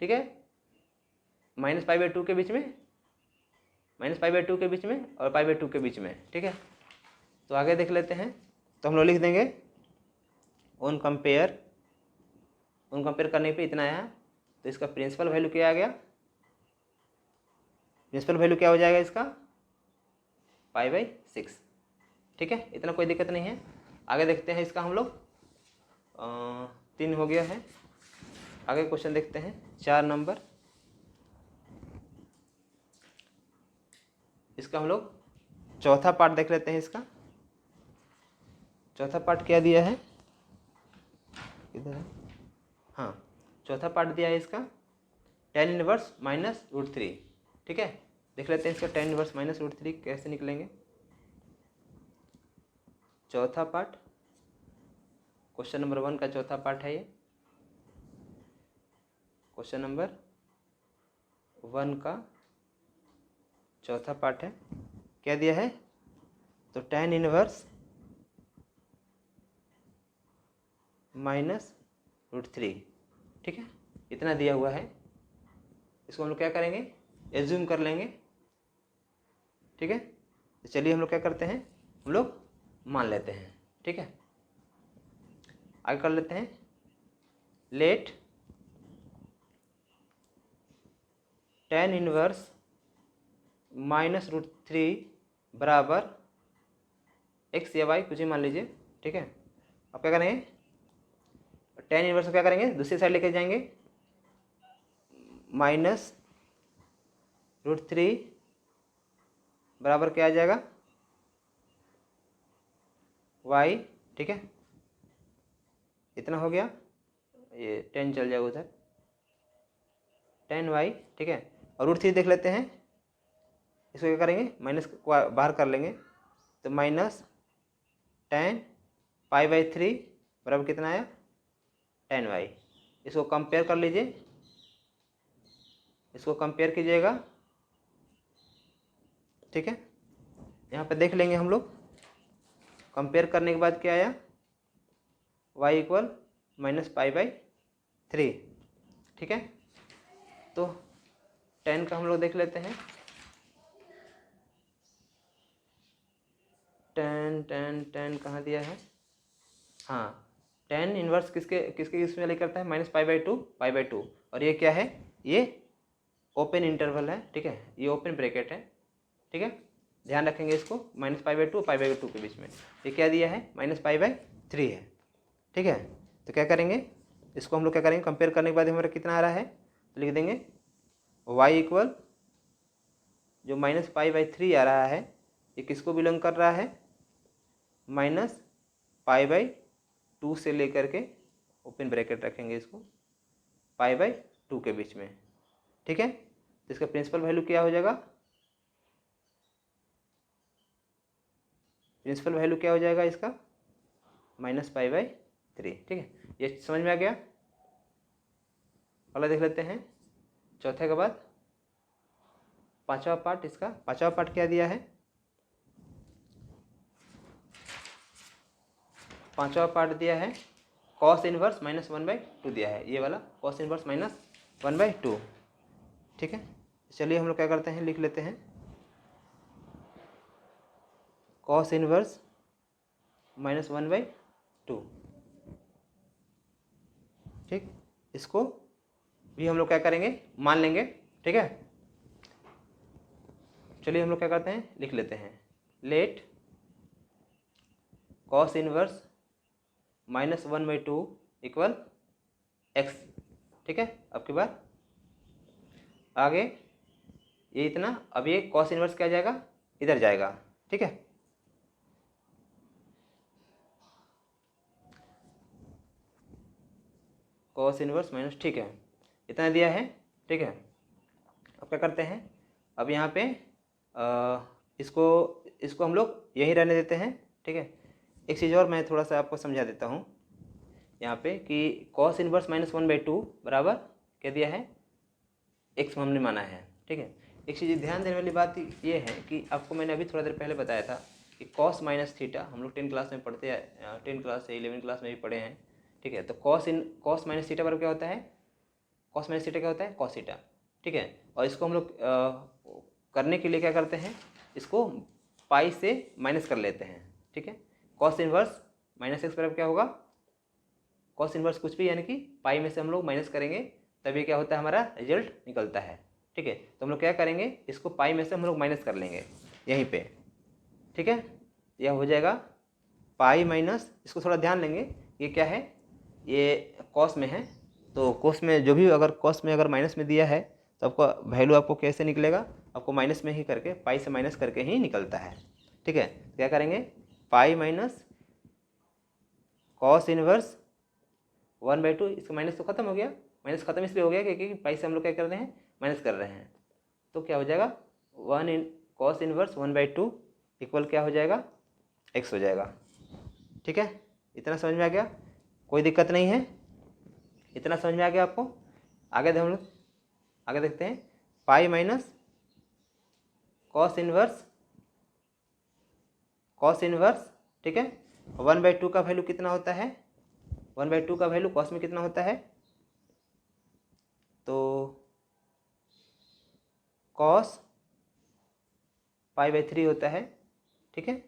ठीक है, माइनस पाई बाई 2 के बीच में, माइनस पाई बाई 2 के बीच में और पाई बाई 2 के बीच में। ठीक है, तो आगे देख लेते हैं, तो हम लोग लिख देंगे ऑन कंपेयर करने पे इतना आया, तो इसका प्रिंसिपल वैल्यू क्या आ गया, प्रिंसिपल वैल्यू क्या हो जाएगा इसका, पाई बाई 6। ठीक है, इतना कोई दिक्कत नहीं है। आगे देखते हैं इसका हम लोग, 3 हो गया है। आगे क्वेश्चन देखते हैं 4 नंबर, इसका हम लोग चौथा पार्ट देख लेते हैं। इसका चौथा पार्ट क्या दिया है, इधर है, हाँ, चौथा पार्ट दिया है इसका tan इनवर्स माइनस √3। ठीक है, देख लेते हैं इसका tan इनवर्स माइनस √3 कैसे निकलेंगे। चौथा पार्ट, क्वेश्चन नंबर 1 का चौथा पार्ट है ये, क्वेश्चन नंबर 1 का चौथा पार्ट है। क्या दिया है, तो tan इनवर्स माइनस √3। ठीक है, इतना दिया हुआ है, इसको हम लोग क्या करेंगे, एज्यूम कर लेंगे। ठीक है, तो चलिए हम लोग क्या करते हैं, हम लोग मान लेते हैं। ठीक है, आगे कर लेते हैं, लेट tan इनवर्स माइनस √3 बराबर एक्स या वाई कुछ ही मान लीजिए। ठीक है, अब क्या करेंगे, tan इनवर्स को क्या करेंगे, दूसरी साइड लेके जाएंगे, माइनस √3 बराबर क्या आ जाएगा, y। ठीक है, इतना हो गया, ये 10 चल जाएगा उधर, tan y। ठीक है, और √3 देख लेते हैं, इसको क्या करेंगे, माइनस को बाहर कर लेंगे, तो माइनस tan पाई बाई 3 बराबर कितना आया, tan y। इसको कंपेयर कर लीजिए, इसको कंपेयर कीजिएगा। ठीक है, यहाँ पे देख लेंगे हम लोग, कंपेयर करने के बाद क्या आया, y equal minus pi by 3। ठीक है, तो tan का हम लोग देख लेते हैं, tan कहाँ दिया है, हाँ, tan इनवर्स किसके किसके इसमें वाली करता है, माइनस पाई बाई 2, और ये क्या है, ये ओपन इंटरवल है। ठीक है, ये ओपन ब्रैकेट है। ठीक है, ध्यान रखेंगे इसको, minus pi by 2 pi by 2 के बीच में ये क्या दिया है, माइनस पाई बाई 3 है। ठीक है, तो क्या करेंगे, इसको हम लोग क्या करेंगे, कंपेयर करने के बाद हमारा कितना आ रहा है, तो लिख देंगे y इक्वल जो माइनस पाई बाई 3 आ रहा है, ये किसको बिलोंग कर रहा है, माइनस पाई बाई 2 से लेकर के, ओपन ब्रैकेट रखेंगे इसको, पाई बाई 2 के बीच में। ठीक है, तो इसका प्रिंसिपल वैल्यू क्या हो जाएगा, प्रिंसिपल वैल्यू क्या हो जाएगा इसका, माइनस पाई बाई 3। ठीक है, ये समझ में आ गया। अगला देख लेते हैं, चौथे के बाद पांचवा पार्ट, इसका पांचवा पार्ट क्या दिया है, पांचवा पार्ट दिया है कॉस इनवर्स -1/2 दिया है, ये वाला कॉस इनवर्स -1/2। ठीक है, चलिए हम लोग क्या करते हैं, लिख लेते हैं कॉस इनवर्स -1/2। ठीक, इसको भी हम लोग क्या करेंगे, मान लेंगे। ठीक है, चलिए हम लोग क्या करते हैं, लिख लेते हैं let cos inverse -1/2 equal x। ठीक है, अब की बार आगे ये इतना, अब ये कॉस इनवर्स क्या जाएगा, इधर जाएगा। ठीक है, कॉस इनवर्स माइनस, ठीक है, इतना दिया है। ठीक है, अब क्या करते हैं, अब यहाँ पे इसको हम लोग यहीं रहने देते हैं। ठीक है, एक चीज़ और मैं थोड़ा सा आपको समझा देता हूँ यहाँ पे कि कॉस इनवर्स -1/2 बराबर क्या दिया है, x हमने माना है। ठीक है, एक चीज़ ध्यान देने वाली बात ये है कि आपको मैंने अभी थोड़ा देर पहले बताया था कि कॉस माइनस थीटा हम लोग 10 क्लास में पढ़ते हैं, 10 क्लास से 11 क्लास में भी पढ़े हैं। ठीक है, तो कॉस माइनस थीटा बराबर क्या होता है, कॉस माइनस थीटा क्या होता है, कॉस थीटा। ठीक है, और इसको हम लोग करने के लिए क्या करते हैं, इसको पाई से माइनस कर लेते हैं। ठीक है, कॉस इनवर्स -x बराबर क्या होगा, कॉस इनवर्स कुछ भी यानी कि पाई में से हम लोग माइनस करेंगे, तभी क्या होता है, हमारा रिजल्ट निकलता है। ठीक है, तो हम लोग क्या करेंगे, इसको पाई में से हम लोग माइनस कर लेंगे यहीं पे। ठीक है, यह हो जाएगा पाई माइनस, इसको थोड़ा ध्यान लेंगे, ये क्या है, ये कॉस में है, तो कॉस में जो भी अगर कॉस में अगर माइनस में दिया है तो आपका वैल्यू आपको कैसे निकलेगा, आपको माइनस में ही करके, पाई से माइनस करके ही निकलता है। ठीक है, क्या करेंगे, पाई माइनस कॉस इनवर्स 1/2, इसका माइनस तो खत्म हो गया, माइनस खत्म इसलिए हो गया क्योंकि पाई से हम लोग क्या कर रहे हैं, माइनस कर रहे हैं, तो क्या हो जाएगा, कॉस इनवर्स 1/2 इक्वल क्या हो जाएगा, x हो जाएगा। ठीक है, इतना समझ में आ गया, कोई दिक्कत नहीं है, इतना समझ में आ गया आपको। आगे हम लोग आगे देखते हैं, पाई माइनस कॉस इनवर्स। ठीक है, 1/2 का वैल्यू कितना होता है, 1/2 का वैल्यू कॉस में कितना होता है, तो कॉस π/3 होता है। ठीक है,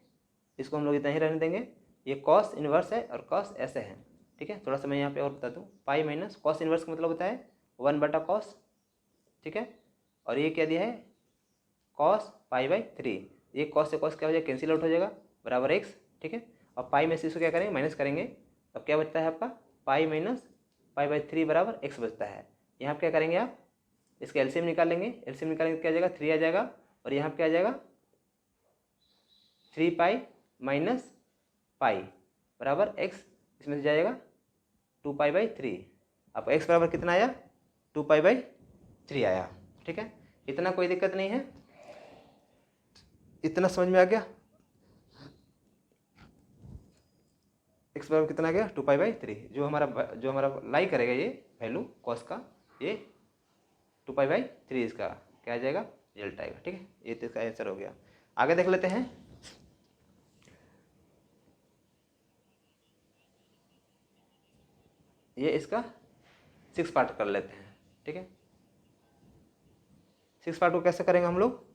इसको हम लोग इतना ही रहने देंगे, ये कॉस इनवर्स है और कॉस ऐसे है। ठीक है, थोड़ा सा मैं यहाँ पे और बता दूँ, पाई माइनस कॉस इनवर्स का मतलब होता है 1/cos। ठीक है, और ये क्या दिया है, cos π/3, ये कॉस से कॉस क्या हो जाएगा, कैंसिल आउट हो जाएगा, बराबर x। ठीक है, और पाई में से इसको क्या करेंगे, माइनस करेंगे, अब क्या बचता है आपका, पाई माइनस π/3 बराबर x बचता है। यहाँ पर क्या करेंगे आप, इसका एलसीएम निकाल लेंगे, एलसीएम निकालेंगे तो क्या आ जाएगा, 3 आ जाएगा, और यहाँ पर क्या आ जाएगा, 3π माइनस पाई बराबर x, इसमें से जाएगा 2π/3। अब x बराबर कितना आया, 2π/3 आया। ठीक है, इतना कोई दिक्कत नहीं है, इतना समझ में आ गया, x बराबर कितना आ गया, 2π/3, जो हमारा लाई करेगा ये वैल्यू कॉस का, ये 2π/3 इसका क्या आ जाएगा, रिजल्ट आएगा। ठीक है, ये तो इसका आंसर हो गया। आगे देख लेते हैं, ये इसका 6 पार्ट कर लेते हैं। ठीक है, 6 पार्ट को कैसे करेंगे हम लोग,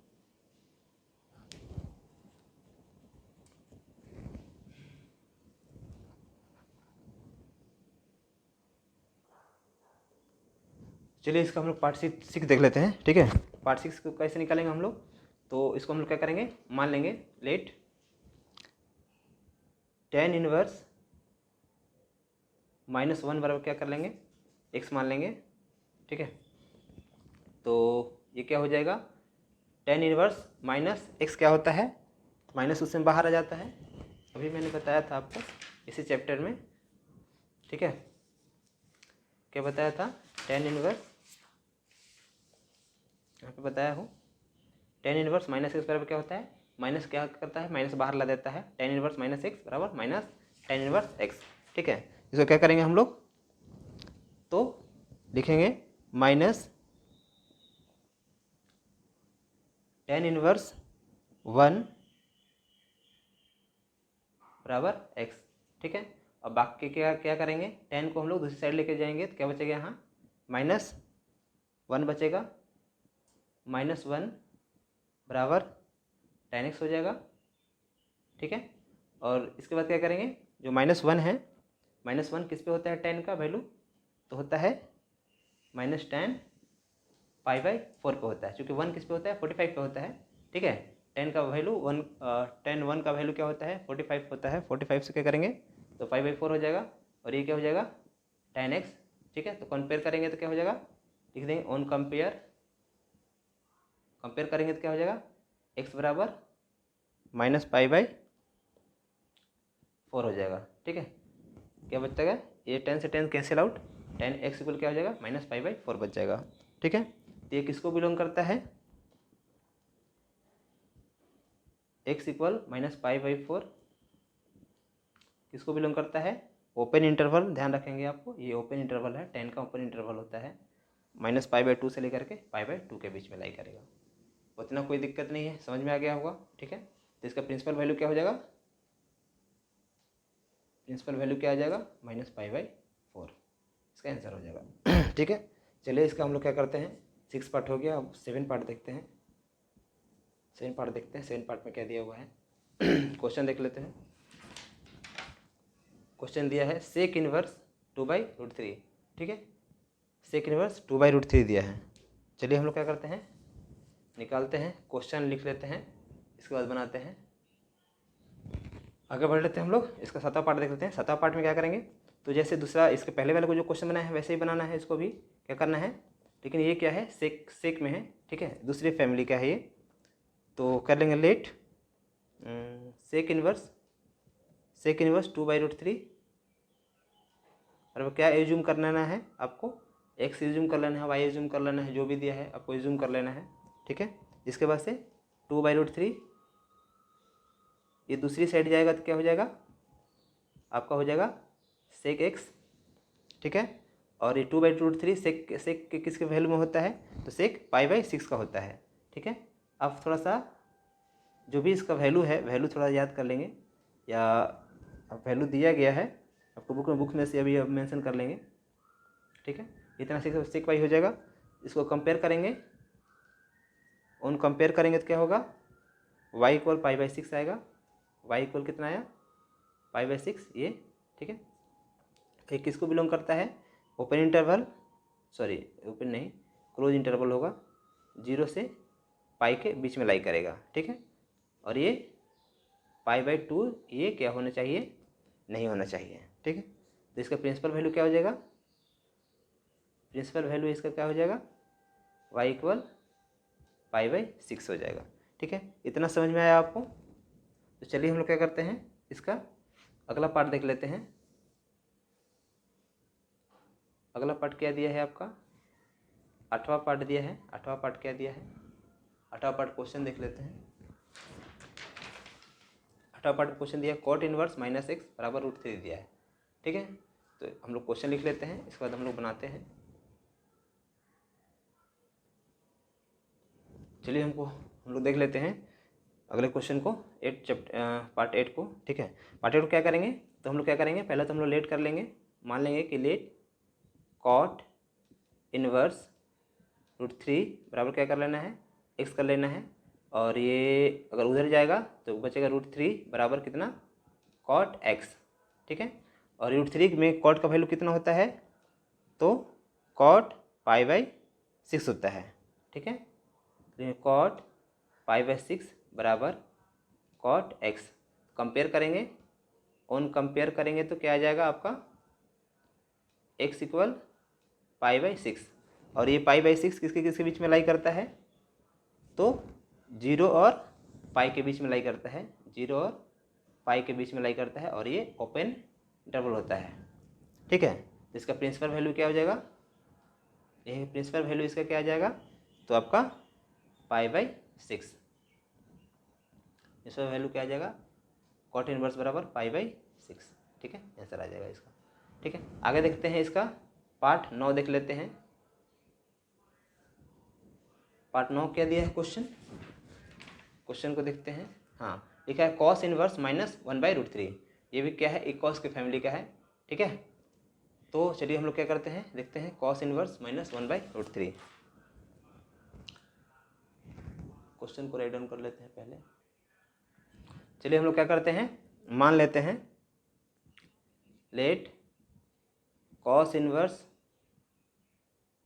चलिए इसका हम लोग पार्ट 6 देख लेते हैं। ठीक है, पार्ट 6 को कैसे निकालेंगे हम लोग, तो इसको हम लोग क्या करेंगे, मान लेंगे लेट tan इनवर्स -1 बराबर क्या कर लेंगे, x मान लेंगे। ठीक है, तो ये क्या हो जाएगा, tan इनवर्स माइनस x क्या होता है, माइनस उसमें बाहर आ जाता है, अभी मैंने बताया था आपको इसी चैप्टर में। ठीक है, क्या बताया था, tan इनवर्स, यहाँ पे बताया हूँ, tan इनवर्स -x बराबर क्या होता है, माइनस क्या करता है, माइनस बाहर ला देता है, tan इनवर्स -x बराबर माइनस tan इनवर्स x। ठीक है, इसको क्या करेंगे हम लोग, तो लिखेंगे माइनस टेन इनवर्स 1 बराबर x, ठीक है। और बाकी क्या क्या करेंगे, 10 को हम लोग दूसरी साइड लेके जाएंगे तो क्या बचेगा यहाँ, -1 बचेगा, -1 बराबर 10x हो जाएगा, ठीक है। और इसके बाद क्या करेंगे, जो -1 है, -1 किस पे होता है 10 का वैल्यू, तो होता है -10 π/4 पे होता है, क्योंकि 1 किस पे होता है 45 पे होता है, ठीक है। 10 का वैल्यू 1 का वैल्यू क्या होता है 45 होता है, 45 से क्या करेंगे तो π/4 हो जाएगा, और ये क्या हो जाएगा 10x, ठीक है। तो कंपेयर करेंगे तो क्या हो जाएगा, लिख देंगे ऑन कंपेयर करेंगे तो क्या हो जाएगा, x बराबर -π/4 हो जाएगा, ठीक है। क्या बचेगा, ये 10 से 10 कैंसिल आउट, 10x इक्वल क्या हो जाएगा -π/4 बच जाएगा, ठीक है। तो ये किसको बिलोंग करता है, x इक्वल -π/4 किसको बिलोंग करता है, ओपन इंटरवल, ध्यान रखेंगे आपको, ये ओपन इंटरवल है, 10 का ओपन इंटरवल होता है, -π/2 से लेकर के π/2 के बीच में लाई करेगा। उतना कोई दिक्कत नहीं है, समझ में आ गया होगा, ठीक है। तो इसका प्रिंसिपल वैल्यू क्या हो जाएगा, प्रिंसिपल वैल्यू क्या आ जाएगा -π/4, इसका आंसर हो जाएगा, ठीक है। चलिए इसका हम लोग क्या करते हैं, 6 पार्ट हो गया, अब 7 पार्ट देखते हैं। 7 पार्ट देखते हैं, 7 पार्ट में क्या दिया हुआ है क्वेश्चन देख लेते हैं। क्वेश्चन दिया है सेक इनवर्स 2/√3, ठीक है। सेक इनवर्स 2/√3 दिया है। चलिए हम लोग क्या करते हैं, निकालते हैं, क्वेश्चन लिख लेते हैं, इसके बाद बनाते हैं, आगे बढ़ लेते हैं हम लोग। इसका 7वां पार्ट देख लेते हैं। 7वां पार्ट में क्या करेंगे, तो जैसे दूसरा इसके पहले वाले को जो क्वेश्चन बनाया है वैसे ही बनाना है, इसको भी क्या करना है, लेकिन ये क्या है सेक में है, ठीक है, दूसरी फैमिली का है ये, तो कर लेंगे लेट सेक इनवर्स 2/√3, और क्या एज्यूम कर लेना है आपको, x एज्यूम कर लेना है, y एज्यूम कर लेना है, जो भी दिया है आपको एज्यूम कर लेना है, ठीक है। इसके बाद से 2/√3 ये दूसरी साइड जाएगा तो क्या हो जाएगा, आपका हो जाएगा सेक x, ठीक है। और ये 2/√3 सेक किसके वैल्यू में होता है, तो सेक π/6 का होता है, ठीक है। अब थोड़ा सा जो भी इसका वैल्यू है, वैल्यू थोड़ा याद कर लेंगे, या वैल्यू दिया गया है आपको बुक में से, अभी अब मेंशन कर लेंगे, ठीक है। इतना सेक वाई हो जाएगा। इसको कंपेयर करेंगे, उन कंपेयर करेंगे तो क्या होगा, y इक्वल π/6 आएगा, y इक्वल कितना आया π/6 ये, ठीक है। ये किसको बिलोंग करता है, ओपन इंटरवल, सॉरी ओपन नहीं क्लोज इंटरवल होगा, 0 से पाई के बीच में लाई करेगा, ठीक है। और ये π/2 ये क्या होना चाहिए, नहीं होना चाहिए, ठीक है। तो इसका प्रिंसिपल वैल्यू क्या हो जाएगा, प्रिंसिपल वैल्यू इसका क्या हो जाएगा, y इक्वल π/6 हो जाएगा, ठीक है। इतना समझ में आया आपको। तो चलिए हम लोग क्या करते हैं, इसका अगला पार्ट देख लेते हैं। अगला पार्ट क्या दिया है आपका, 8वां पार्ट दिया है। 8वां पार्ट क्या दिया है, 8वां पार्ट क्वेश्चन देख लेते हैं। 8वां पार्ट क्वेश्चन दिया कॉट इनवर्स -x बराबर √3 दिया है, ठीक है। तो हम लोग क्वेश्चन लिख लेते हैं, इसके बाद हम लोग बनाते हैं। चलिए हम लोग देख लेते हैं अगले क्वेश्चन को, पार्ट 8 को, ठीक है। पार्ट 8 को क्या करेंगे, तो हम लोग क्या करेंगे, पहले तो हम लोग लेट कर लेंगे, मान लेंगे कि लेट कॉट इनवर्स √3 बराबर क्या कर लेना है, x कर लेना है, और ये अगर उधर जाएगा तो बचेगा √3 बराबर कितना कॉट x, ठीक है। और √3 में कॉट का वैल्यू कितना होता है, तो कॉट π/6 होता है, ठीक है। तो कॉट π/6 बराबर कॉट x, कंपेयर करेंगे, ऑन कंपेयर करेंगे तो क्या आ जाएगा आपका x इक्वल π/6, और ये π/6 किसके बीच में लाई करता है, तो 0 और पाई के बीच में लाई करता है, 0 और पाई के बीच में लाई करता है, और ये ओपन इंटरवल होता है, ठीक है। तो इसका प्रिंसिपल वैल्यू क्या हो जाएगा, ये प्रिंसिपल वैल्यू इसका क्या आ जाएगा, तो आपका π/6, इसका वैल्यू क्या आ जाएगा, कॉट इनवर्स बराबर π/6, ठीक है, आंसर आ जाएगा इसका, ठीक है। आगे देखते हैं, इसका पार्ट 9 देख लेते हैं। पार्ट 9 क्या दिया है क्वेश्चन, क्वेश्चन को देखते हैं। हाँ, लिखा है कॉस इनवर्स माइनस 1/√3। ये भी क्या है, एक कॉस की फैमिली का है, ठीक है। तो चलिए हम लोग क्या करते हैं, देखते हैं कॉस इनवर्स माइनस 1/√3। क्वेश्चन को राइट डाउन कर लेते हैं पहले। चलिए हम लोग क्या करते हैं, मान लेते हैं लेट कॉस इनवर्स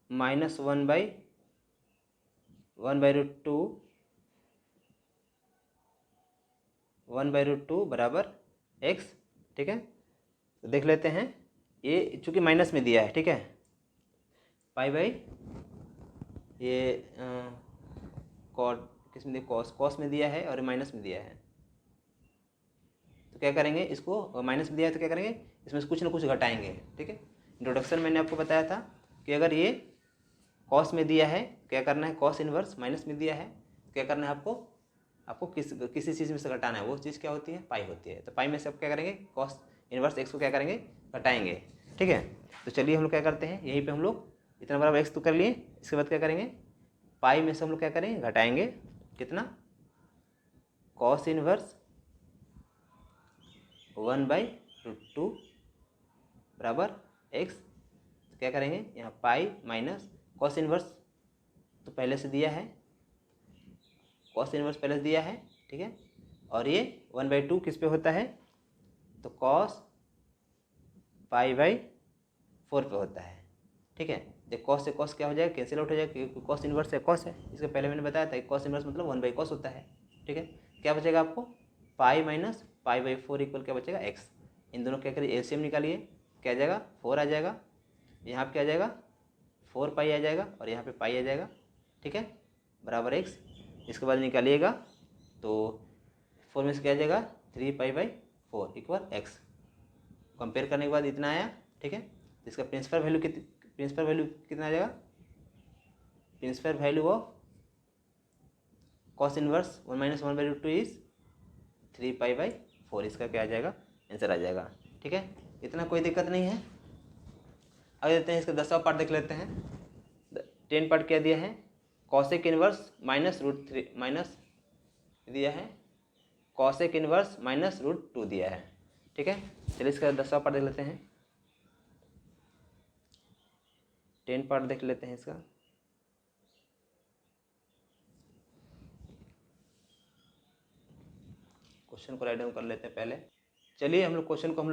माइनस 1/√2 बराबर x, ठीक है। तो देख लेते हैं, ये चूँकि माइनस में दिया है, ठीक है, पाई बाई ये कॉट किस में दिया, कॉस में दिया है और माइनस में दिया है। तो क्या करेंगे, इसको माइनस में दिया है तो क्या करेंगे, इसमें से कुछ ना कुछ घटाएंगे, ठीक है। इंट्रोडक्शन मैंने आपको बताया था कि अगर ये कॉस में दिया है क्या करना है, कॉस इनवर्स माइनस में दिया है क्या करना है, आपको किसी चीज़ में से घटाना है, वो चीज़ क्या होती है, पाई होती है। तो पाई में से आप क्या करेंगे, कॉस इनवर्स एक्स को क्या करेंगे, घटाएंगे, ठीक है। तो चलिए हम लोग क्या करते हैं, यहीं पे हम लोग इतना बराबर एक्स तो कर लिए, इसके बाद क्या करेंगे, पाई में से हम लोग क्या करेंगे, घटाएंगे कितना, कॉस इनवर्स 1/√2 बराबर एक्स। तो क्या करेंगे, यहाँ पाई माइनस कॉस इनवर्स तो पहले से दिया है, कॉस इनवर्स पहले से दिया है, ठीक है। और ये 1/2 किस पे होता है, तो कॉस π/4 पे होता है, ठीक है। देख कॉस से कॉस क्या हो जाएगा, कैंसिल आउट हो जाएगा, क्योंकि कॉस इनवर्स है कॉस है। इसके पहले मैंने बताया था कि कॉस इनवर्स मतलब 1/cos होता है, ठीक है। क्या बचेगा आपको, पाई माइनस π/4 इक्वल क्या बचेगा, एक्स। इन दोनों क्या करिए, एलसीएम निकालिए, क्या आ जाएगा, 4 आ जाएगा, यहाँ पे क्या आ जाएगा, 4 पाई आ जाएगा, और यहाँ पे पाई आ जाएगा, ठीक है, बराबर एक्स। इसके बाद निकालिएगा तो 4 में से क्या आ जाएगा, 3π/4 इक्वल एक्स। कंपेयर करने के बाद इतना आया, ठीक है। इसका प्रिंसिपल वैल्यू कितना आ जाएगा, principal value of cos inverse 1 - 1/√2 is 3π/4। इसका क्या आ जाएगा, आंसर आ जाएगा, ठीक है। इतना कोई दिक्कत नहीं है। आगे देते हैं, इसका 10वां पार्ट देख लेते हैं। 10 पार्ट क्या दिया है, कॉसेक इनवर्स -√3 माइनस दिया है, कॉसेक इनवर्स -√2 दिया है, ठीक है। चलिए इसका 10वां पार्ट देख लेते हैं, 10 पार्ट देख लेते हैं इसका। क्वेश्चन को राइट डाउन कर लेते हैं पहले। चलिए हम लोग क्वेश्चन को हम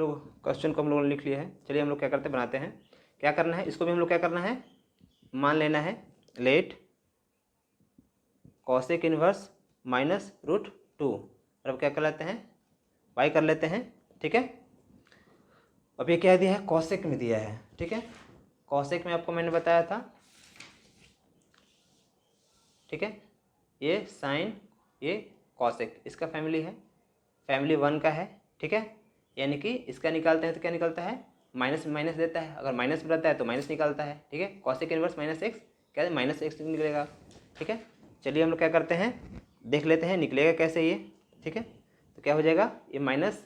लोगों ने लिख लिया है। चलिए हम लोग क्या करते हैं, बनाते हैं। क्या करना है, इसको भी हम लोग क्या करना है, मान लेना है लेट कॉसेक इनवर्स -√2 और अब क्या कर लेते हैं, वाई कर लेते हैं, ठीक है। अब ये क्या दिया है, कॉसेक में दिया है, ठीक है। कॉसेक में आपको मैंने बताया था, ठीक है, ये साइन ये कॉसेक, इसका फैमिली है, फैमिली 1 का है, ठीक है। यानी कि इसका निकालते हैं तो क्या निकलता है, माइनस माइनस देता है, अगर माइनस रहता है तो माइनस निकालता है, ठीक है। कॉसेक इनवर्स -x क्या है, -x निकलेगा, ठीक है। चलिए हम लोग क्या करते हैं, देख लेते हैं निकलेगा कैसे ये, ठीक है। तो क्या हो जाएगा, ये माइनस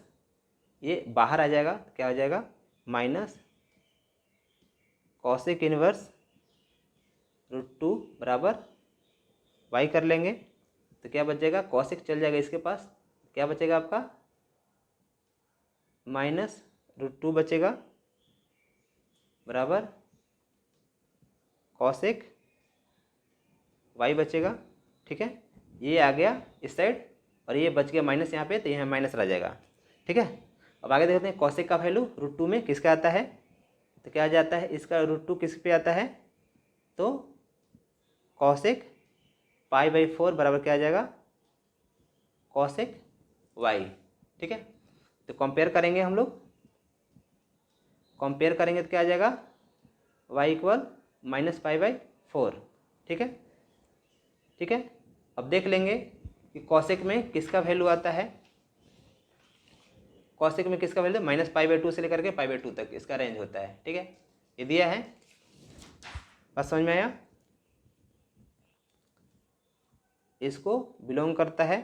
ये बाहर आ जाएगा, तो क्या हो जाएगा, माइनस कॉसेक इनवर्स √2 बराबर वाई कर लेंगे, तो क्या बच जाएगा, कॉसेक चल जाएगा इसके पास, क्या बचेगा आपका, -√2 बचेगा बराबर कॉसेक वाई बचेगा, ठीक है। ये आ गया इस साइड और ये बच गया माइनस यहाँ पे, तो यहाँ माइनस रह जाएगा, ठीक है। अब आगे देखते हैं, कॉसेक का वैल्यू √2 में किसका आता है, तो क्या आ जाता है, इसका √2 किस पे आता है, तो कॉसेक π/4 बराबर क्या आ जाएगा, कॉसेक वाई, ठीक है। तो कंपेयर करेंगे हम लोग, कंपेयर करेंगे तो क्या आ जाएगा, y इक्वल -π/4, ठीक है, ठीक है। अब देख लेंगे कि कॉसेक में किसका वैल्यू आता है, कॉसेक में किसका वैल्यू -π/2 से लेकर के π/2 तक इसका रेंज होता है, ठीक है। ये दिया है, बात समझ में आया। इसको बिलोंग करता है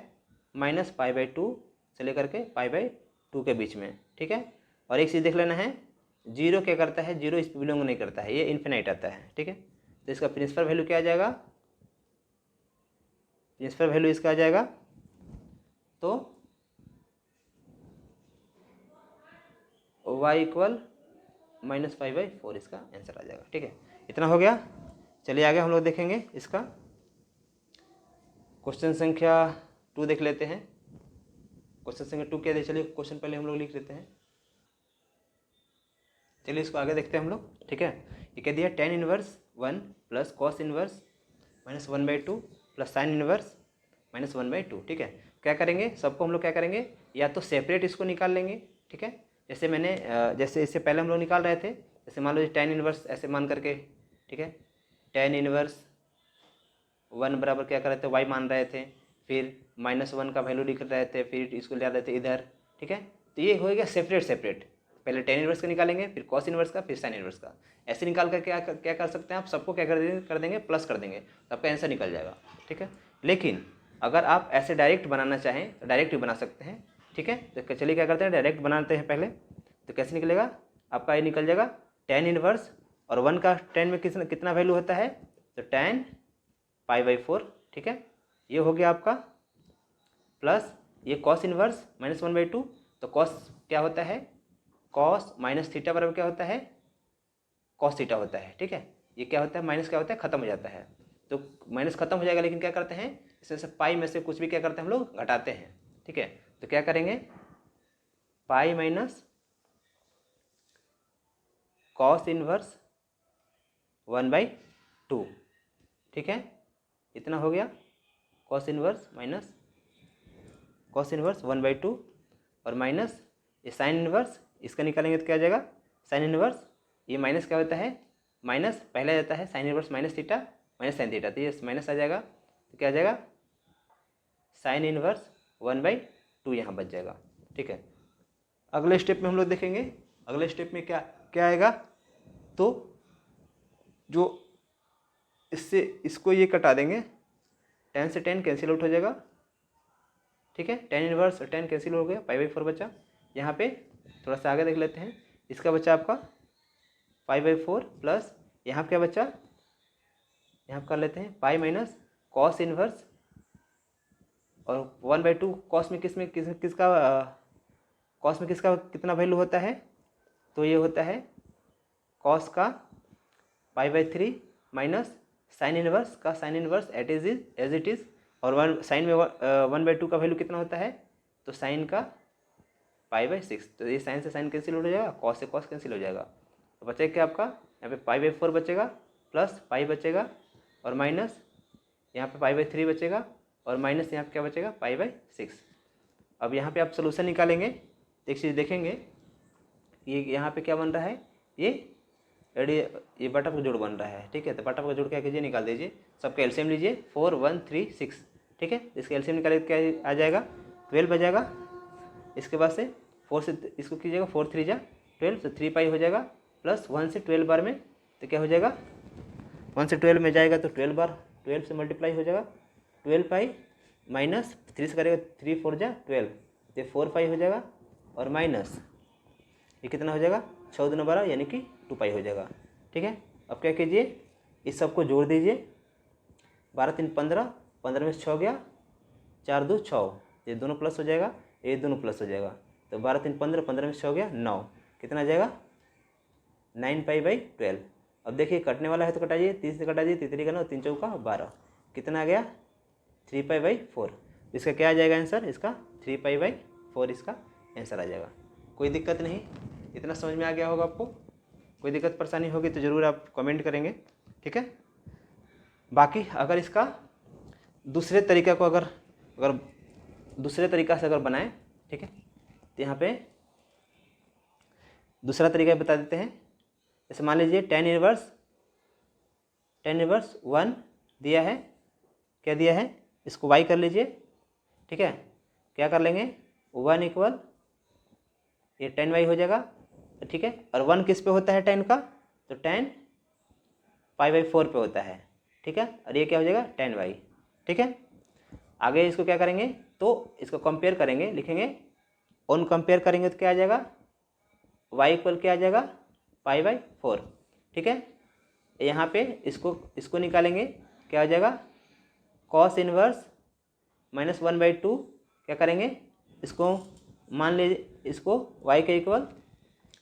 -π/2 से लेकर के π/2 के बीच में, ठीक है। और एक चीज़ देख लेना है, जीरो क्या करता है, जीरो इस पर बिलोंग नहीं करता है, ये इन्फिनाइट आता है, ठीक है। तो इसका प्रिंसिपल वैल्यू क्या आ जाएगा, प्रिंसिपल वैल्यू इसका आ जाएगा तो y इक्वल -5/4 इसका आंसर आ जाएगा। ठीक है, इतना हो गया। चलिए आगे हम लोग देखेंगे इसका क्वेश्चन संख्या 2 देख लेते हैं। क्वेश्चन संख्या 2 क्या है, चलिए क्वेश्चन पहले हम लोग लिख लेते हैं। चलिए इसको आगे देखते हैं हम लोग। ठीक है, ये कह दिया tan inverse 1 plus cos inverse -1/2 plus sine inverse -1/2। ठीक है, क्या करेंगे, सबको हम लोग क्या करेंगे, या तो सेपरेट इसको निकाल लेंगे। ठीक है, जैसे मैंने जैसे इससे पहले हम लोग निकाल रहे थे, जैसे मान लो tan इनवर्स ऐसे मान करके। ठीक है, tan इनवर्स 1 बराबर क्या कर रहे थे, y मान रहे थे, फिर -1 का वैल्यू लिख रहे थे, फिर इसको ले रहे थे इधर। ठीक है, तो ये हो गया सेपरेट सेपरेट। पहले tan इनवर्स का निकालेंगे, फिर cos इनवर्स का, फिर sin इनवर्स का। ऐसे निकाल कर क्या कर सकते हैं आप, सबको क्या कर देंगे प्लस कर देंगे, तो आपका आंसर निकल जाएगा। ठीक है, लेकिन अगर आप ऐसे डायरेक्ट बनाना चाहें तो डायरेक्ट भी बना सकते हैं। ठीक है, तो चलिए क्या करते हैं, डायरेक्ट बनाते हैं पहले। तो कैसे निकलेगा, आपका ये निकल जाएगा tan इनवर्स, और 1 का tan में कितना वैल्यू होता है, तो tan π/4। ठीक है, ये हो गया आपका, प्लस ये cos इनवर्स -1/2। तो cos क्या होता है, cos माइनस थीटा बराबर क्या होता है, cos थीटा होता है। ठीक है, ये क्या होता है, माइनस क्या होता है, खत्म हो जाता है। तो माइनस खत्म हो जाएगा, लेकिन क्या करते हैं, इसमें से पाई में से कुछ भी क्या करते हैं हम लोग घटाते हैं। ठीक है, तो क्या करेंगे, पाई माइनस cos इनवर्स 1/2। ठीक है, इतना हो गया, cos इनवर्स 1/2, और माइनस ये साइन इनवर्स, इसका निकालेंगे तो क्या आ जाएगा, साइन इनवर्स, ये माइनस क्या होता है, माइनस पहले जाता है sine inverse minus theta minus sine theta, तो ये माइनस आ जाएगा, तो क्या आ जाएगा, साइन इनवर्स 1/2 यहाँ बच जाएगा। ठीक है, अगले स्टेप में हम लोग देखेंगे, अगले स्टेप में क्या क्या आएगा, तो जो इससे इसको ये कटा देंगे, tan से tan कैंसिल आउट हो जाएगा। ठीक है, tan इनवर्स और tan कैंसिल हो गया, π/4 बचा। यहाँ पे थोड़ा सा आगे देख लेते हैं, इसका बचा आपका π/4 प्लस यहाँ क्या बचा, यहाँ कर लेते हैं पाई माइनस cos इनवर्स, और 1/2 cos में किसका cos में किसका कितना वैल्यू होता है, तो ये होता है cos का π/3 माइनस साइन इनवर्स का sine inverse as it is, और साइन में 1/2 का वैल्यू कितना होता है, तो साइन का π/6। तो ये साइन से साइन कैंसिल हो जाएगा, cos से cos कैंसिल हो जाएगा, तो बचेगा क्या आपका, यहाँ पे π/4 बचेगा, प्लस पाई बचेगा, और माइनस यहाँ पे π/3 बचेगा, और माइनस यहाँ पे क्या बचेगा, π/6। अब यहाँ पे आप सोल्यूशन निकालेंगे तो एक चीज़ देखेंगे, ये यहाँ पे क्या बन रहा है, ये बटा का जोड़ बन रहा है। ठीक है, तो बटा का जोड़ क्या कीजिए, निकाल दीजिए, सबका एलसीएम लीजिए, 4 1 3 6। ठीक है, इसका एलसीएम निकाले क्या आ जाएगा, 12 आ जाएगा। इसके बाद से 4 से इसको कीजिएगा, 4 3 जा 12, तो 3 पाई हो जाएगा, प्लस 1 से 12 बार में, तो क्या हो जाएगा, 1 से 12 में जाएगा तो 12 बार 12 से मल्टीप्लाई हो जाएगा, 12 पाई माइनस 3 से करेगा, 3 4 जा 12, तो 4 पाई हो जाएगा, और माइनस ये कितना हो जाएगा, 14 दूना 12 यानी कि 2 पाई हो जाएगा। ठीक है, अब क्या कीजिए, इस सबको जोड़ दीजिए, 12 3 15, 15 में 6 गया, 4 2 6, ये दोनों प्लस हो जाएगा, ये दोनों प्लस हो जाएगा, तो 12 3 15, 15 में 6 गया 9, कितना आ जाएगा, 9π/12। अब देखिए कटने वाला है तो कटाइए, 30 से कटा दीजिए, 3 का 9, 3 चौका 12, कितना आ गया, 3π/4। इसका क्या आ जाएगा आंसर, इसका 3π/4 इसका आंसर आ जाएगा। कोई दिक्कत नहीं, इतना समझ में आ गया होगा आपको। कोई दिक्कत परेशानी होगी तो ज़रूर आप कमेंट करेंगे। ठीक है, बाकी अगर इसका दूसरे तरीका को अगर दूसरे तरीका से अगर बनाएं, ठीक है, तो यहाँ पे दूसरा तरीका बता देते हैं। जैसे मान लीजिए tan इनवर्स 1 दिया है, क्या दिया है, इसको y कर लीजिए। ठीक है, क्या कर लेंगे, 1 इक्वल ये tan y हो जाएगा। ठीक है, और 1 किस पे होता है tan का, तो tan π/4 पे होता है। ठीक है, और ये क्या हो जाएगा, tan y। ठीक है, आगे इसको क्या करेंगे, तो इसको कंपेयर करेंगे, लिखेंगे ऑन कंपेयर करेंगे तो क्या आ जाएगा, y इक्वल क्या आ जाएगा, π/4। ठीक है, यहाँ पे इसको निकालेंगे, क्या हो जाएगा, cos इनवर्स -1/2 क्या करेंगे, इसको मान लीजिए इसको y के इक्वल,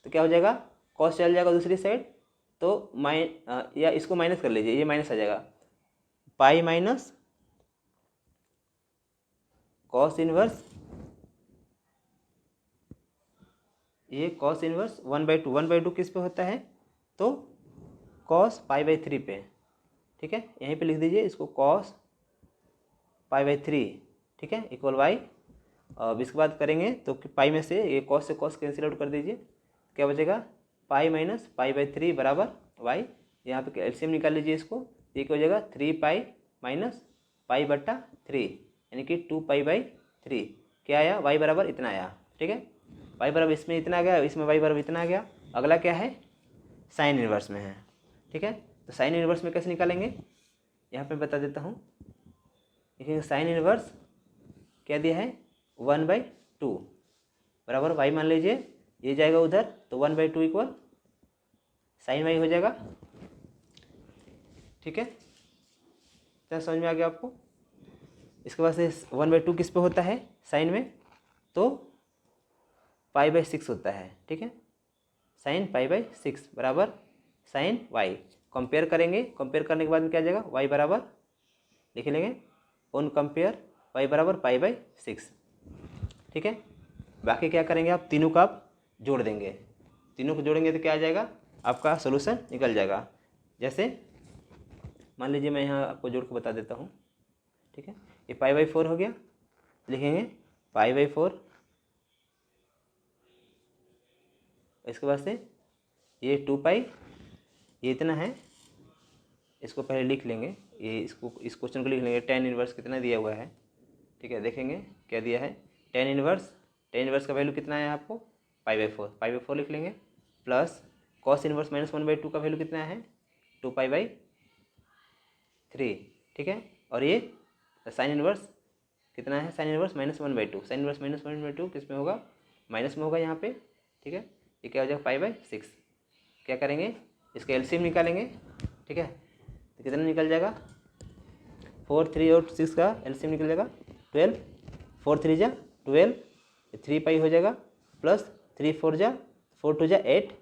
तो क्या हो जाएगा, कॉस चल जाएगा दूसरी साइड, तो या इसको माइनस कर लीजिए, ये माइनस आ जाएगा, पाई माइनस कॉस इनवर्स, ये कॉस इनवर्स 1/2, 1/2 किस पे होता है, तो कॉस पाई/3 पे, ठीक है, यहीं पे लिख दीजिए इसको, कॉस पाई/3, ठीक है, इक्वल y। अब इसके बाद करेंगे तो पाई में से ये कॉस से कॉस कैंसिल आउट कर दीजिए, क्या बचेगा, पाई माइनस पाई/3 बराबर y। यहाँ पे एलसीएम निकाल लीजिए इसको, ये क्या हो जाएगा, 3 पाई माइनस पाई/3, यानी कि 2 पाई/3, क्या आया, y बराबर इतना आया, ठीक है, y बराबर इसमें इतना आ गया, इसमें y बराबर इतना आ गया। अगला क्या है, साइन इनवर्स में है, ठीक है, तो साइन इनवर्स में कैसे निकालेंगे, यहाँ पे बता देता हूँ। देखिए साइन इनवर्स क्या दिया है, 1/2 बराबर y मान लीजिए, ये जाएगा उधर, तो 1/2 इक्वल साइन y हो जाएगा, ठीक है, क्या समझ में आ गया आपको। इसके बाद से 1/2 किस पे होता है साइन में, तो पाई/6 होता है, ठीक है, साइन पाई/6 बराबर साइन y। कंपेयर करेंगे, कंपेयर करने के बाद में क्या आ जाएगा, y बराबर लिख लेंगे ऑन कंपेयर, y बराबर पाई/6, ठीक है। बाकी क्या करेंगे, आप तीनों का आप जोड़ देंगे, तीनों को जोड़ेंगे तो क्या आ जाएगा, आपका सोल्यूशन निकल जाएगा। जैसे मान लीजिए मैं यहाँ आपको जोड़ के बता देता हूँ, ठीक है, ये पाई/4 हो गया, लिखेंगे पाई/4, इसके बाद से ये 2 पाई, ये इतना है, इसको पहले लिख लेंगे, ये इसको, इस क्वेश्चन को लिख लेंगे, tan इनवर्स कितना दिया हुआ है, ठीक है, देखेंगे क्या दिया है, tan इनवर्स का वैल्यू कितना है आपको, पाई/4 लिख लेंगे, प्लस cos इनवर्स माइनस 1/2 का वैल्यू कितना है, 2 पाई/3, ठीक है, और ये साइन इनवर्स कितना है, sine inverse minus 1/2, sine inverse minus 1/2 किस में होगा, माइनस में होगा यहाँ पे, ठीक है, ये क्या हो जाएगा, पाई/6। क्या करेंगे, इसका एलसीएम निकालेंगे, ठीक है, तो कितना निकल जाएगा, 4, 3 और 6 का एलसीएम निकल जाएगा 12, 4 3 जा 12, 3 पाई हो जाएगा, प्लस 3 4 जा 4 2 जा 8,